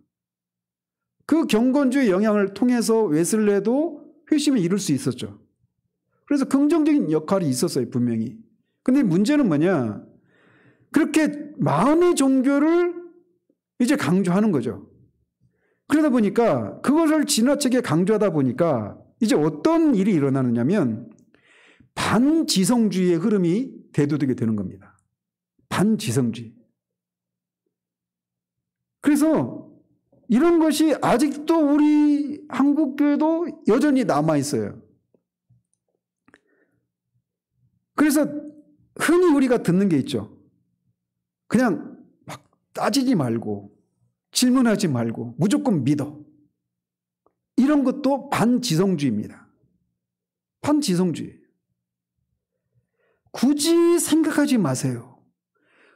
Speaker 1: 그 경건주의 영향을 통해서 웨슬레도 회심에 이룰 수 있었죠. 그래서 긍정적인 역할이 있었어요, 분명히. 근데 문제는 뭐냐? 그렇게 마음의 종교를 이제 강조하는 거죠. 그러다 보니까 그것을 지나치게 강조하다 보니까 이제 어떤 일이 일어나느냐면 반지성주의의 흐름이 대두되게 되는 겁니다. 반지성주의. 그래서 이런 것이 아직도 우리 한국교회도 여전히 남아있어요. 그래서 흔히 우리가 듣는 게 있죠. 그냥 막 따지지 말고 질문하지 말고 무조건 믿어. 이런 것도 반지성주의입니다. 반지성주의. 굳이 생각하지 마세요.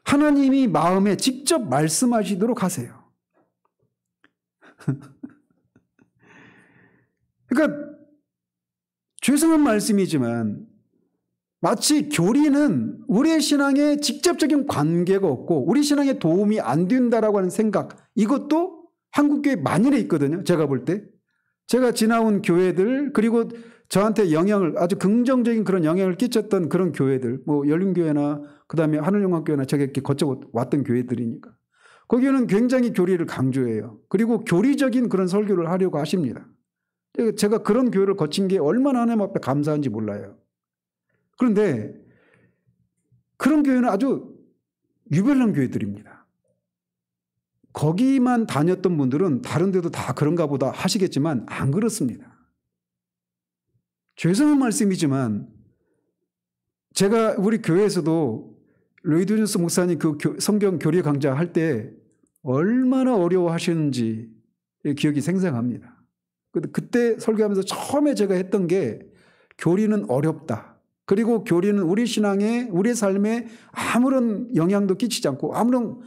Speaker 1: 하나님이 마음에 직접 말씀하시도록 하세요. 그러니까 죄송한 말씀이지만 마치 교리는 우리의 신앙에 직접적인 관계가 없고 우리 신앙에 도움이 안 된다라고 하는 생각, 이것도 한국교회 만연해 있거든요. 제가 볼 때. 제가 지나온 교회들, 그리고 저한테 영향을, 아주 긍정적인 그런 영향을 끼쳤던 그런 교회들, 뭐 열린교회나 그다음에 하늘영광교회나 제가 이렇게 거쳐 왔던 교회들이니까 거기는 굉장히 교리를 강조해요. 그리고 교리적인 그런 설교를 하려고 하십니다. 제가 그런 교회를 거친 게 얼마나 하나님 앞에 감사한지 몰라요. 그런데 그런 교회는 아주 유별난 교회들입니다. 거기만 다녔던 분들은 다른 데도 다 그런가 보다 하시겠지만 안 그렇습니다. 죄송한 말씀이지만 제가 우리 교회에서도 로이드 존스 목사님 그 성경 교리 강좌 할 때 얼마나 어려워하시는지 기억이 생생합니다. 그때 설교하면서 처음에 제가 했던 게 교리는 어렵다. 그리고 교리는 우리 신앙에, 우리 삶에 아무런 영향도 끼치지 않고 아무런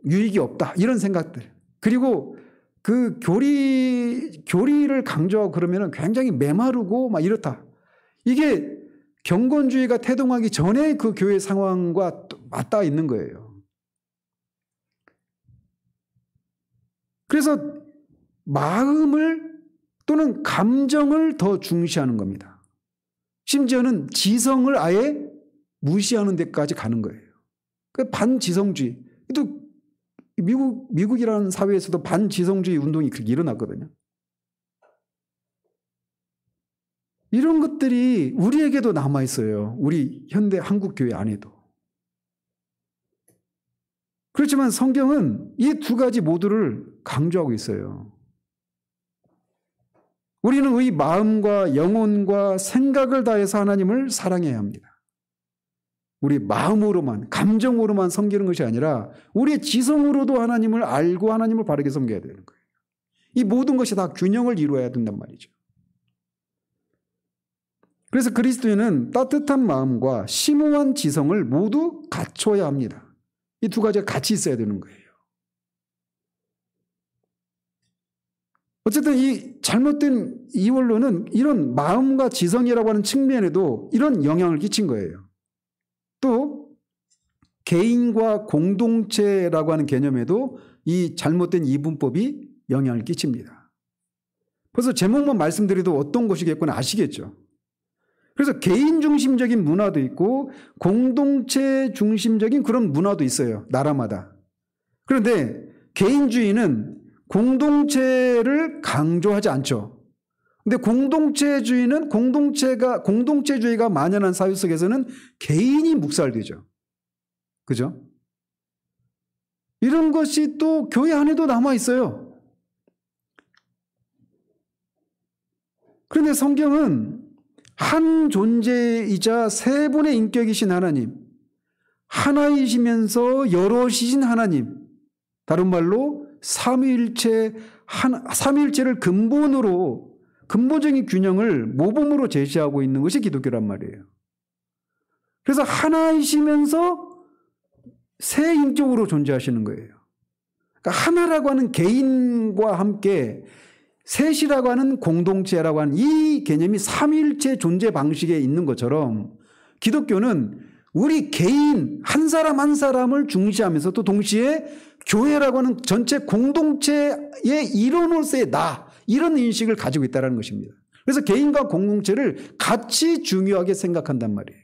Speaker 1: 유익이 없다. 이런 생각들. 그리고 그 교리를 강조하고 그러면 굉장히 메마르고 막 이렇다. 이게 경건주의가 태동하기 전에 그 교회 상황과 맞닿아 있는 거예요. 그래서 마음을 또는 감정을 더 중시하는 겁니다. 심지어는 지성을 아예 무시하는 데까지 가는 거예요. 그 반지성주의. 또 미국이라는 사회에서도 반지성주의 운동이 그렇게 일어났거든요. 이런 것들이 우리에게도 남아있어요. 우리 현대 한국교회 안에도. 그렇지만 성경은 이 두 가지 모두를 강조하고 있어요. 우리는 우리 마음과 영혼과 생각을 다해서 하나님을 사랑해야 합니다. 우리 마음으로만, 감정으로만 섬기는 것이 아니라 우리의 지성으로도 하나님을 알고 하나님을 바르게 섬겨야 되는 거예요. 이 모든 것이 다 균형을 이루어야 된단 말이죠. 그래서 그리스도인은 따뜻한 마음과 심오한 지성을 모두 갖춰야 합니다. 이 두 가지가 같이 있어야 되는 거예요. 어쨌든 이 잘못된 이원론은 이런 마음과 지성이라고 하는 측면에도 이런 영향을 끼친 거예요. 또 개인과 공동체라고 하는 개념에도 이 잘못된 이분법이 영향을 끼칩니다. 벌써 제목만 말씀드려도 어떤 것이겠구나 아시겠죠? 그래서 개인 중심적인 문화도 있고 공동체 중심적인 그런 문화도 있어요. 나라마다. 그런데 개인주의는 공동체를 강조하지 않죠. 근데 공동체주의는 공동체주의가 만연한 사회 속에서는 개인이 묵살되죠. 그죠? 이런 것이 또 교회 안에도 남아 있어요. 그런데 성경은 한 존재이자 세 분의 인격이신 하나님, 하나이시면서 여럿이신 하나님, 다른 말로 삼위일체를 근본적인 균형을 모범으로 제시하고 있는 것이 기독교란 말이에요. 그래서 하나이시면서 세 인격으로 존재하시는 거예요. 그러니까 하나라고 하는 개인과 함께 셋이라고 하는 공동체라고 하는 이 개념이 삼위일체 존재 방식에 있는 것처럼 기독교는 우리 개인 한 사람 한 사람을 중시하면서 또 동시에 교회라고 하는 전체 공동체의 일원으로서의 나, 이런 인식을 가지고 있다는 것입니다. 그래서 개인과 공동체를 같이 중요하게 생각한단 말이에요.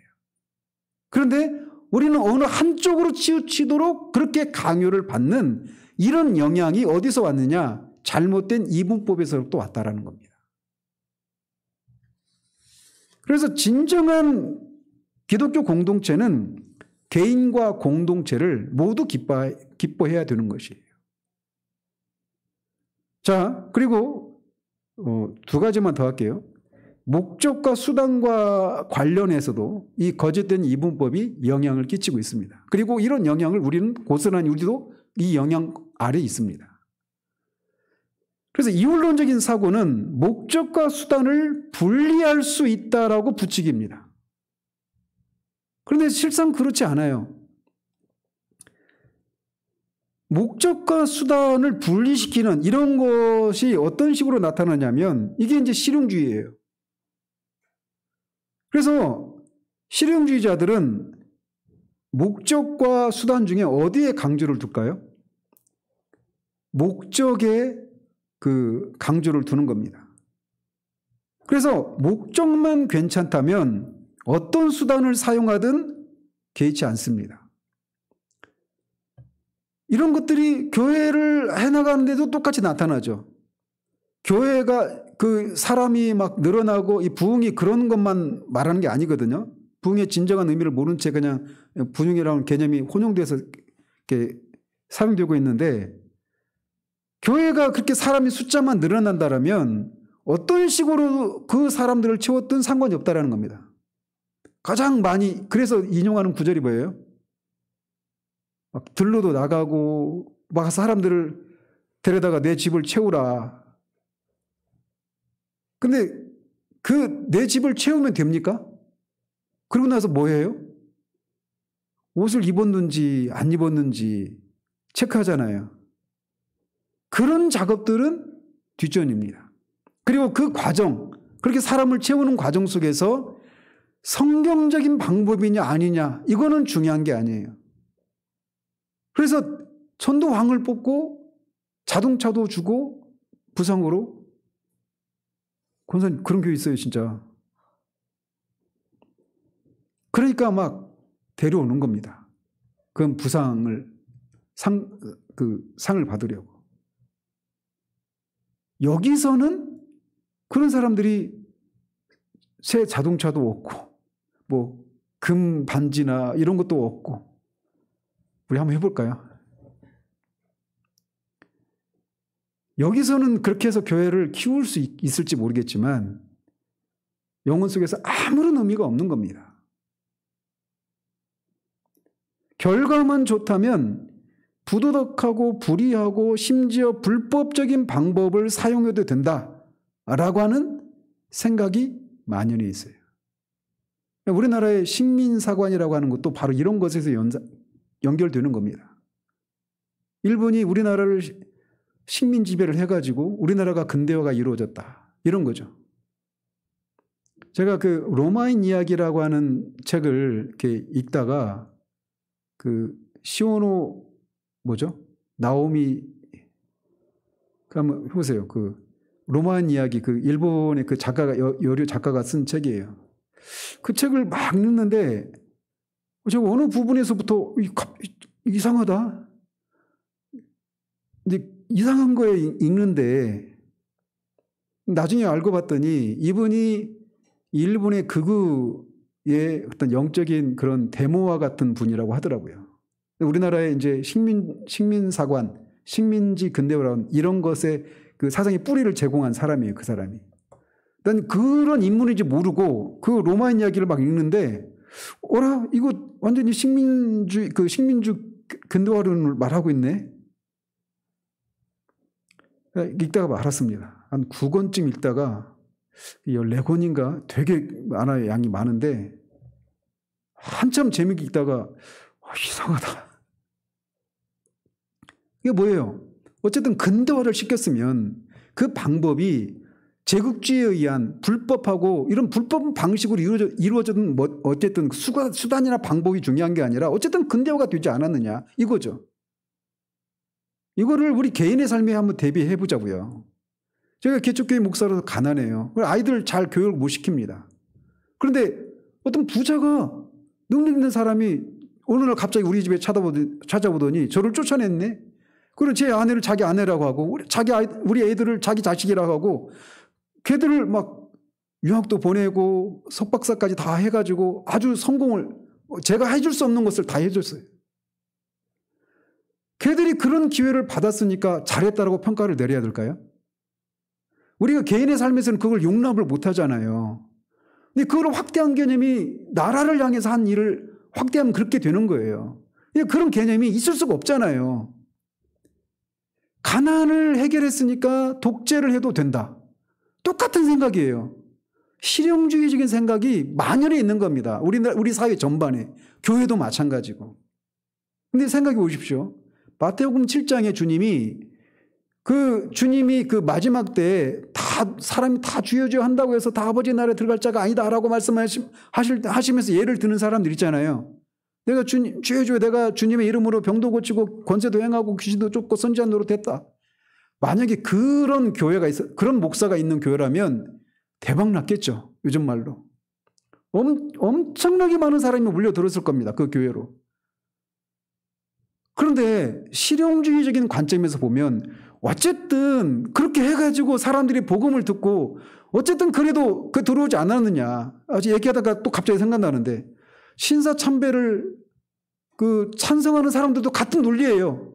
Speaker 1: 그런데 우리는 어느 한쪽으로 치우치도록 그렇게 강요를 받는 이런 영향이 어디서 왔느냐? 잘못된 이분법에서부터 왔다라는 겁니다. 그래서 진정한 기독교 공동체는 개인과 공동체를 모두 기뻐해야 되는 것이에요. 자, 그리고 두 가지만 더 할게요. 목적과 수단과 관련해서도 이 거짓된 이분법이 영향을 끼치고 있습니다. 그리고 이런 영향을 우리는 고스란히 우리도 이 영향 아래 있습니다. 그래서 이원론적인 사고는 목적과 수단을 분리할 수 있다라고 부추깁니다. 그런데 실상 그렇지 않아요. 목적과 수단을 분리시키는 이런 것이 어떤 식으로 나타나냐면 이게 이제 실용주의예요. 그래서 실용주의자들은 목적과 수단 중에 어디에 강조를 둘까요? 목적에 그 강조를 두는 겁니다. 그래서 목적만 괜찮다면 어떤 수단을 사용하든 개의치 않습니다. 이런 것들이 교회를 해나가는데도 똑같이 나타나죠. 교회가 그 사람이 막 늘어나고 이 부흥이 그런 것만 말하는 게 아니거든요. 부흥의 진정한 의미를 모른 채 그냥 부흥이라는 개념이 혼용돼서 이렇게 사용되고 있는데 교회가 그렇게 사람이 숫자만 늘어난다면 어떤 식으로 그 사람들을 채웠든 상관이 없다라는 겁니다. 가장 많이 그래서 인용하는 구절이 뭐예요? 막 들로도 나가고 막 사람들을 데려다가 내 집을 채우라. 근데 그 내 집을 채우면 됩니까? 그러고 나서 뭐 해요? 옷을 입었는지 안 입었는지 체크하잖아요. 그런 작업들은 뒷전입니다. 그리고 그 과정, 그렇게 사람을 채우는 과정 속에서 성경적인 방법이냐 아니냐 이거는 중요한 게 아니에요. 그래서 전도왕을 뽑고 자동차도 주고 부상으로 권사님 그런 교회 있어요 진짜. 그러니까 막 데려오는 겁니다. 그건 부상을 상을 받으려고. 여기서는 그런 사람들이 새 자동차도 없고 뭐 금 반지나 이런 것도 없고 우리 한번 해볼까요? 여기서는 그렇게 해서 교회를 키울 수 있을지 모르겠지만 영혼 속에서 아무런 의미가 없는 겁니다. 결과만 좋다면 부도덕하고 불의하고 심지어 불법적인 방법을 사용해도 된다라고 하는 생각이 만연해 있어요. 우리나라의 식민사관이라고 하는 것도 바로 이런 것에서 연결되는 겁니다. 일본이 우리나라를 식민 지배를 해가지고 우리나라가 근대화가 이루어졌다. 이런 거죠. 제가 그 로마인 이야기라고 하는 책을 이렇게 읽다가 그 시오노 뭐죠? 나오미 그 한번 해보세요. 그 로마인 이야기 그 일본의 그 작가가 여류 작가가 쓴 책이에요. 그 책을 막 읽는데 제가 어느 부분에서부터 이상하다. 이제 이상한 거에 읽는데 나중에 알고 봤더니 이분이 일본의 극우의 어떤 영적인 그런 데모와 같은 분이라고 하더라고요. 우리나라의 이제 식민사관, 식민지 근대화라는 이런 것에 그 사상의 뿌리를 제공한 사람이에요, 그 사람이. 난 그런 인물인지 모르고 그 로마인 이야기를 막 읽는데, 어라, 이거 완전히 식민주 근대화론을 말하고 있네? 읽다가 알았습니다. 한 9권쯤 읽다가 14권인가 되게 많아요. 양이 많은데 한참 재미있게 읽다가 이상하다. 이게 뭐예요? 어쨌든 근대화를 시켰으면 그 방법이 제국주의에 의한 불법하고 이런 불법 방식으로 이루어졌든 뭐 어쨌든 수단이나 방법이 중요한 게 아니라 어쨌든 근대화가 되지 않았느냐 이거죠. 이거를 우리 개인의 삶에 한번 대비해 보자고요. 제가 개척교회 목사로서 가난해요. 아이들 잘 교육을 못 시킵니다. 그런데 어떤 부자가 능력 있는 사람이 어느 날 갑자기 우리 집에 찾아보더니 저를 쫓아냈네. 그리고 제 아내를 자기 아내라고 하고 우리 애들을 자기 자식이라고 하고 걔들을 막 유학도 보내고 석박사까지 다 해가지고 아주 성공을 제가 해줄 수 없는 것을 다 해줬어요. 걔들이 그런 기회를 받았으니까 잘했다라고 평가를 내려야 될까요? 우리가 개인의 삶에서는 그걸 용납을 못하잖아요. 근데 그걸 확대한 개념이 나라를 향해서 한 일을 확대하면 그렇게 되는 거예요. 그런 개념이 있을 수가 없잖아요. 가난을 해결했으니까 독재를 해도 된다. 똑같은 생각이에요. 실용주의적인 생각이 만연해 있는 겁니다. 우리 사회 전반에. 교회도 마찬가지고. 근데 생각해 보십시오. 마태복음 7장에 주님이 그 마지막 때에 사람이 다 주여 주여 한다고 해서 다 아버지 나라에 들어갈 자가 아니다라고 말씀하시면서 예를 드는 사람들 있잖아요. 내가 주여 주여 내가 주님의 이름으로 병도 고치고 권세도 행하고 귀신도 쫓고 선지자는 노릇했다. 만약에 그런 교회가 그런 목사가 있는 교회라면 대박 났겠죠. 요즘 말로. 엄청나게 많은 사람이 몰려들었을 겁니다. 그 교회로. 그런데 실용주의적인 관점에서 보면 어쨌든 그렇게 해가지고 사람들이 복음을 듣고 어쨌든 그래도 들어오지 않았느냐. 아직 얘기하다가 또 갑자기 생각나는데 신사참배를 찬성하는 사람들도 같은 논리예요.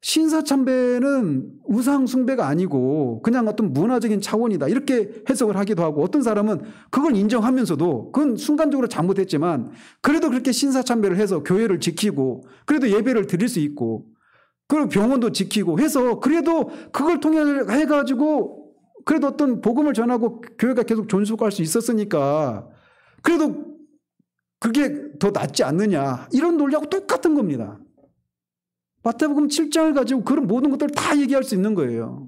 Speaker 1: 신사참배는 우상숭배가 아니고 그냥 어떤 문화적인 차원이다. 이렇게 해석을 하기도 하고 어떤 사람은 그걸 인정하면서도 그건 순간적으로 잘못했지만 그래도 그렇게 신사참배를 해서 교회를 지키고 그래도 예배를 드릴 수 있고 그리고 병원도 지키고 해서 그래도 그걸 통해 해가지고 그래도 어떤 복음을 전하고 교회가 계속 존속할 수 있었으니까 그래도 그게 더 낫지 않느냐. 이런 논리하고 똑같은 겁니다. 마태복음 7장을 가지고 그런 모든 것들을 다 얘기할 수 있는 거예요.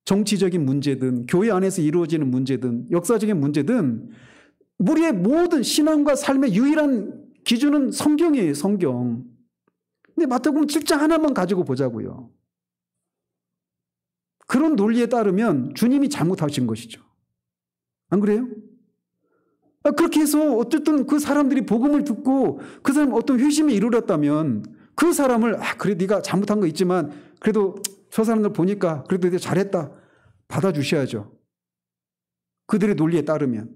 Speaker 1: 정치적인 문제든 교회 안에서 이루어지는 문제든 역사적인 문제든 우리의 모든 신앙과 삶의 유일한 기준은 성경이에요. 성경. 근데 마태복음 7장 하나만 가지고 보자고요. 그런 논리에 따르면 주님이 잘못하신 것이죠. 안 그래요? 그렇게 해서 어쨌든 그 사람들이 복음을 듣고 그 사람 어떤 회심에 이르렀다면 그 사람을 그래 네가 잘못한 거 있지만 그래도 저 사람들 보니까 그래도 네가 잘했다 받아주셔야죠. 그들의 논리에 따르면.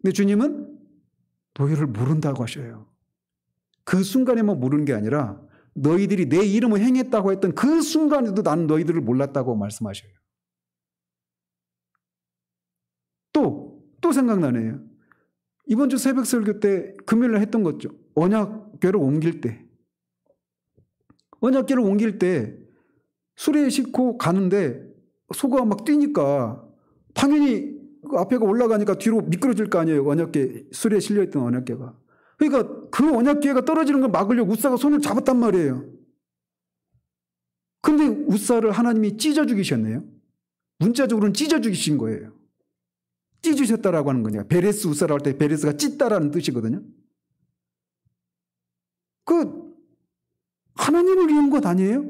Speaker 1: 근데 주님은 너희를 모른다고 하셔요. 그 순간에만 모르는 게 아니라 너희들이 내 이름을 행했다고 했던 그 순간에도 나는 너희들을 몰랐다고 말씀하셔요. 또 생각나네요. 이번 주 새벽 설교 때 금요일날 했던 거죠. 언약궤를 옮길 때. 언약궤를 옮길 때 수레에 싣고 가는데 소가 막 뛰니까 당연히 그 앞에가 올라가니까 뒤로 미끄러질 거 아니에요. 언약궤, 수레에 실려있던 언약궤가. 그러니까 그 언약궤가 떨어지는 걸 막으려고 웃사가 손을 잡았단 말이에요. 근데 웃사를 하나님이 찢어 죽이셨네요. 문자적으로는 찢어 죽이신 거예요. 찢으셨다라고 하는 거냐. 베레스 웃사라고 할 때 베레스가 찢다라는 뜻이거든요. 하나님을 위한 것 아니에요?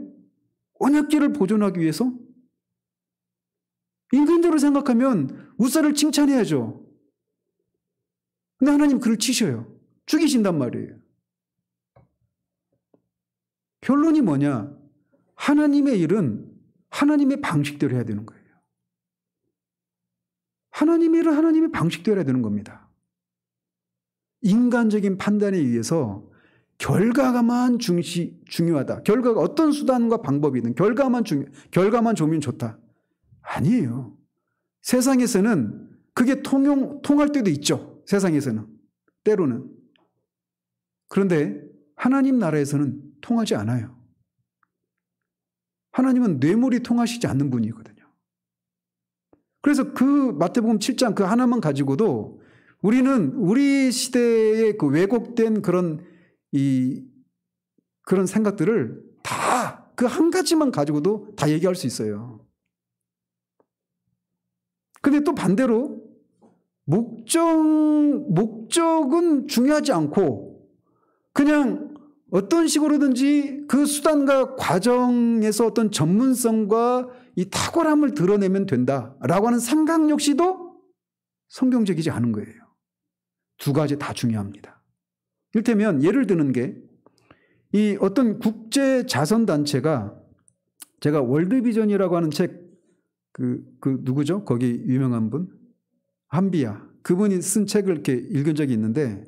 Speaker 1: 언약궤를 보존하기 위해서? 인간적으로 생각하면 웃사를 칭찬해야죠. 근데 하나님 그를 치셔요. 죽이신단 말이에요. 결론이 뭐냐? 하나님의 일은 하나님의 방식대로 해야 되는 거예요. 하나님의 일은 하나님의 방식대로 해야 되는 겁니다. 인간적인 판단에 의해서 결과가만 중요하다. 결과가 어떤 수단과 방법이든 결과만 좋으면 좋다. 아니에요. 세상에서는 그게 통할 때도 있죠. 세상에서는. 때로는. 그런데 하나님 나라에서는 통하지 않아요. 하나님은 뇌물이 통하시지 않는 분이거든요. 그래서 그 마태복음 7장 그 하나만 가지고도 우리는 우리 시대의 그 왜곡된 그런 생각들을 다 그 한 가지만 가지고도 다 얘기할 수 있어요. 근데 또 반대로 목적은 중요하지 않고 그냥 어떤 식으로든지 그 수단과 과정에서 어떤 전문성과 이 탁월함을 드러내면 된다라고 하는 생각 역시도 성경적이지 않은 거예요. 두 가지 다 중요합니다. 이를테면 예를 드는 게 이 어떤 국제 자선 단체가 제가 월드비전이라고 하는 책 누구죠? 거기 유명한 분? 한비야. 그분이 쓴 책을 이렇게 읽은 적이 있는데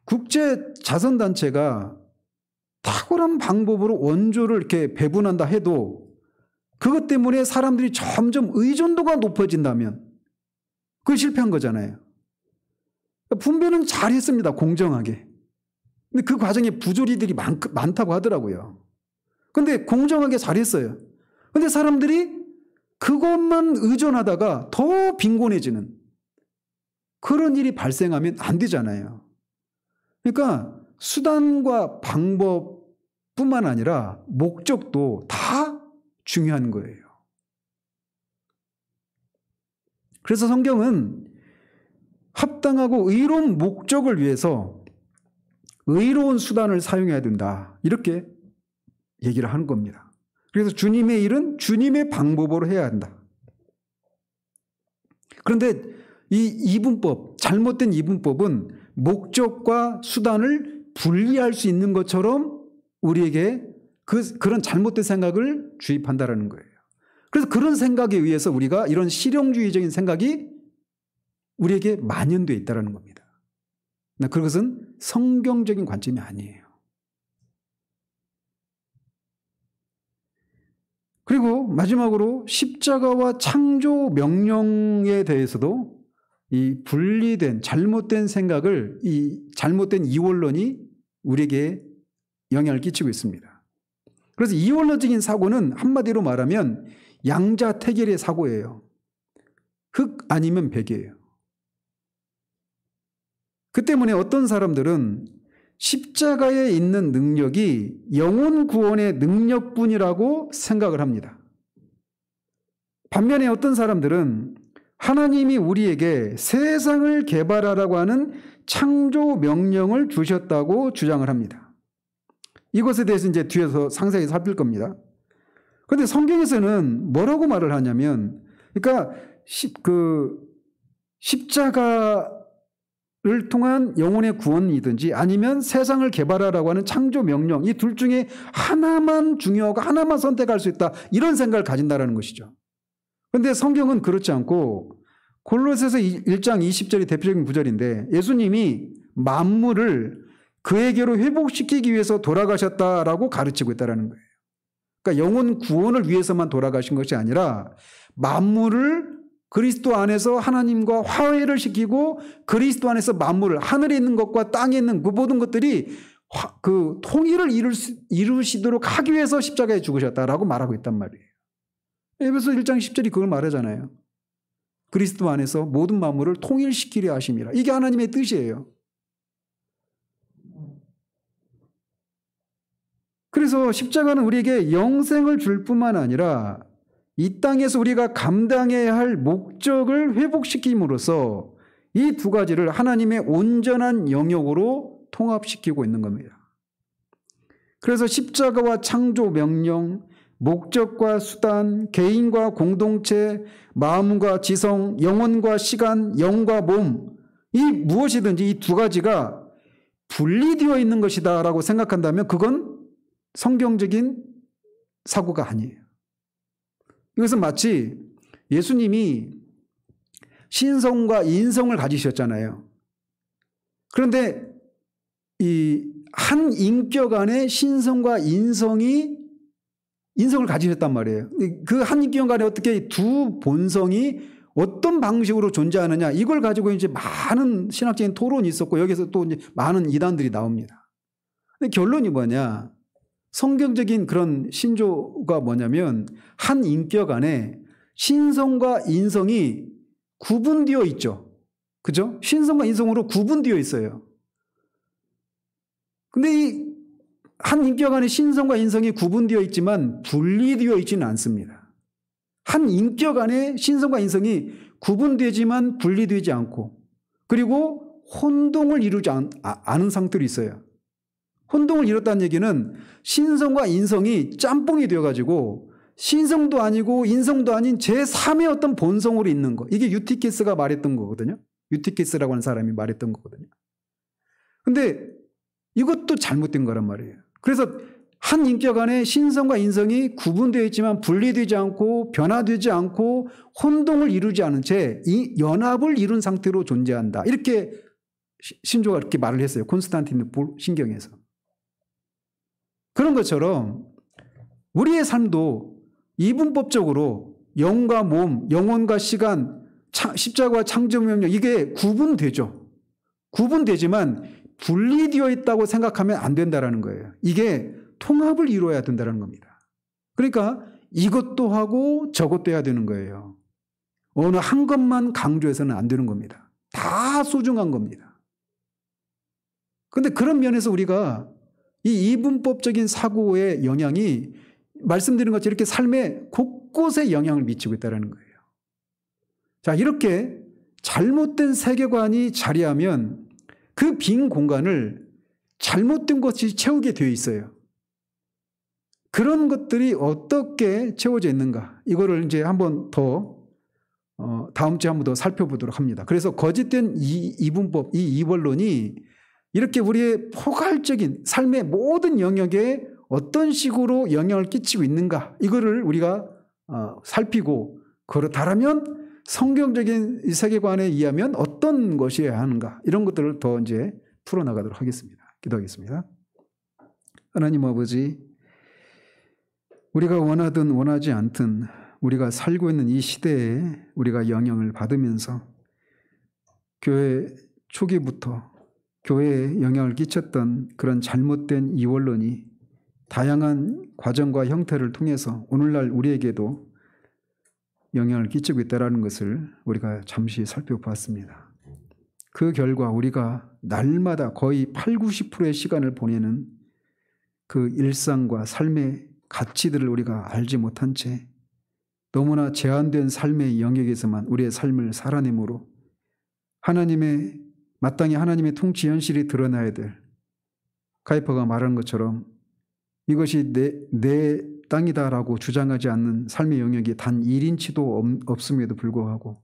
Speaker 1: 국제 자선 단체가 탁월한 방법으로 원조를 이렇게 배분한다 해도 그것 때문에 사람들이 점점 의존도가 높아진다면 그게 실패한 거잖아요. 분배는 잘했습니다. 공정하게. 근데 그 과정에 부조리들이 많다고 하더라고요. 근데 공정하게 잘했어요. 근데 사람들이 그것만 의존하다가 더 빈곤해지는 그런 일이 발생하면 안 되잖아요. 그러니까 수단과 방법뿐만 아니라 목적도 다 중요한 거예요. 그래서 성경은 합당하고 의로운 목적을 위해서 의로운 수단을 사용해야 된다. 이렇게 얘기를 하는 겁니다. 그래서 주님의 일은 주님의 방법으로 해야 한다. 그런데 이 이분법, 잘못된 이분법은 목적과 수단을 분리할 수 있는 것처럼 우리에게 그런 잘못된 생각을 주입한다라는 거예요. 그래서 그런 생각에 의해서 우리가 이런 실용주의적인 생각이 우리에게 만연되어 있다는 겁니다. 그것은 성경적인 관점이 아니에요. 그리고 마지막으로 십자가와 창조 명령에 대해서도 이 분리된 잘못된 생각을 이 잘못된 이원론이 우리에게 영향을 끼치고 있습니다. 그래서 이원론적인 사고는 한마디로 말하면 양자택일의 사고예요. 흑 아니면 백이에요. 그 때문에 어떤 사람들은 십자가에 있는 능력이 영혼 구원의 능력뿐이라고 생각을 합니다. 반면에 어떤 사람들은 하나님이 우리에게 세상을 개발하라고 하는 창조 명령을 주셨다고 주장을 합니다. 이것에 대해서 이제 뒤에서 상세히 살필 겁니다. 그런데 성경에서는 뭐라고 말을 하냐면, 그러니까 십자가를 통한 영혼의 구원이든지 아니면 세상을 개발하라고 하는 창조 명령, 이 둘 중에 하나만 중요하고 하나만 선택할 수 있다, 이런 생각을 가진다는 것이죠. 그런데 성경은 그렇지 않고 골로새서 1장 20절이 대표적인 구절인데 예수님이 만물을 그에게로 회복시키기 위해서 돌아가셨다라고 가르치고 있다는 거예요. 그러니까 영혼 구원을 위해서만 돌아가신 것이 아니라 만물을 그리스도 안에서 하나님과 화해를 시키고 그리스도 안에서 만물을, 하늘에 있는 것과 땅에 있는 그 모든 것들이 그 통일을 이루시도록 하기 위해서 십자가에 죽으셨다라고 말하고 있단 말이에요. 에베소 1장 10절이 그걸 말하잖아요. 그리스도 안에서 모든 만물을 통일시키려 하심이라. 이게 하나님의 뜻이에요. 그래서 십자가는 우리에게 영생을 줄 뿐만 아니라 이 땅에서 우리가 감당해야 할 목적을 회복시킴으로써 이 두 가지를 하나님의 온전한 영역으로 통합시키고 있는 겁니다. 그래서 십자가와 창조 명령, 목적과 수단, 개인과 공동체, 마음과 지성, 영혼과 시간, 영과 몸, 이 무엇이든지 이 두 가지가 분리되어 있는 것이다 라고 생각한다면 그건 성경적인 사고가 아니에요. 이것은 마치 예수님이 신성과 인성을 가지셨잖아요. 그런데 이 한 인격 안에 신성과 인성을 가지셨단 말이에요. 그 한 인격 안에 어떻게 두 본성이 어떤 방식으로 존재하느냐, 이걸 가지고 이제 많은 신학적인 토론이 있었고 여기서 또 이제 많은 이단들이 나옵니다. 근데 결론이 뭐냐? 성경적인 그런 신조가 뭐냐면 한 인격 안에 신성과 인성이 구분되어 있죠. 그죠? 신성과 인성으로 구분되어 있어요. 근데 이 한 인격 안에 신성과 인성이 구분되어 있지만 분리되어 있지는 않습니다. 한 인격 안에 신성과 인성이 구분되지만 분리되지 않고 그리고 혼동을 이루지 않은 상태로 있어요. 혼동을 이뤘다는 얘기는 신성과 인성이 짬뽕이 되어가지고 신성도 아니고 인성도 아닌 제3의 어떤 본성으로 있는 거. 이게 유티키스가 말했던 거거든요. 유티키스라고 하는 사람이 말했던 거거든요. 근데 이것도 잘못된 거란 말이에요. 그래서 한 인격 안에 신성과 인성이 구분되어 있지만 분리되지 않고 변화되지 않고 혼동을 이루지 않은 채 이 연합을 이룬 상태로 존재한다. 이렇게 신조가 이렇게 말을 했어요. 콘스탄티누 신경에서. 그런 것처럼 우리의 삶도 이분법적으로 영과 몸, 영혼과 시간, 십자가와 창조 명령 이게 구분되죠. 구분되지만 분리되어 있다고 생각하면 안 된다는 거예요. 이게 통합을 이루어야 된다는 겁니다. 그러니까 이것도 하고 저것도 해야 되는 거예요. 어느 한 것만 강조해서는 안 되는 겁니다. 다 소중한 겁니다. 그런데 그런 면에서 우리가 이 이분법적인 사고의 영향이 말씀드린 것처럼 이렇게 삶의 곳곳에 영향을 미치고 있다는 거예요. 자, 이렇게 잘못된 세계관이 자리하면 그 빈 공간을 잘못된 것이 채우게 되어 있어요. 그런 것들이 어떻게 채워져 있는가? 이거를 이제 한번 더 다음 주에 한번 더 살펴보도록 합니다. 그래서 거짓된 이분법, 이 이원론이 이렇게 우리의 포괄적인 삶의 모든 영역에 어떤 식으로 영향을 끼치고 있는가? 이거를 우리가 살피고 그렇다면 성경적인 세계관에 의하면 어떤 것이어야 하는가? 이런 것들을 더 이제 풀어나가도록 하겠습니다. 기도하겠습니다. 하나님 아버지, 우리가 원하든 원하지 않든 우리가 살고 있는 이 시대에 우리가 영향을 받으면서 교회 초기부터 교회에 영향을 끼쳤던 그런 잘못된 이원론이 다양한 과정과 형태를 통해서 오늘날 우리에게도 영향을 끼치고 있다는 것을 우리가 잠시 살펴보았습니다. 그 결과 우리가 날마다 거의 80~90%의 시간을 보내는 그 일상과 삶의 가치들을 우리가 알지 못한 채 너무나 제한된 삶의 영역에서만 우리의 삶을 살아내므로 마땅히 하나님의 통치 현실이 드러나야 될 카이퍼가 말한 것처럼 이것이 내 땅이다라고 주장하지 않는 삶의 영역이 단 1인치도 없음에도 불구하고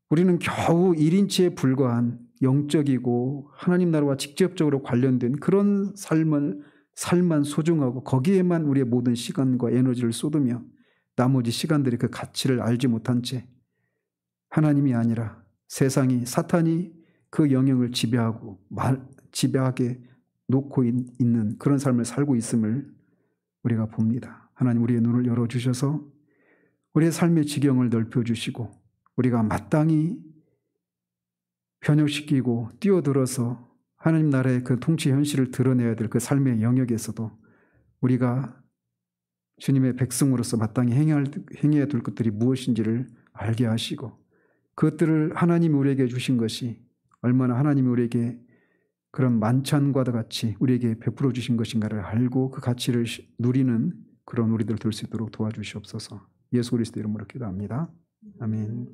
Speaker 1: 우리는 겨우 1인치에 불과한 영적이고 하나님 나라와 직접적으로 관련된 그런 삶만 소중하고 거기에만 우리의 모든 시간과 에너지를 쏟으며 나머지 시간들이 그 가치를 알지 못한 채 하나님이 아니라 세상이 사탄이 그 영역을 지배하게 놓고 있는 그런 삶을 살고 있음을 우리가 봅니다. 하나님 우리의 눈을 열어주셔서 우리의 삶의 지경을 넓혀주시고 우리가 마땅히 변혁시키고 뛰어들어서 하나님 나라의 그 통치 현실을 드러내야 될 그 삶의 영역에서도 우리가 주님의 백성으로서 마땅히 행해야 될 것들이 무엇인지를 알게 하시고 그것들을 하나님이 우리에게 주신 것이 얼마나 하나님이 우리에게 그런 만찬과도 같이 우리에게 베풀어 주신 것인가를 알고 그 가치를 누리는 그런 우리들 될 수 있도록 도와주시옵소서. 예수 그리스도 이름으로 기도합니다. 아멘.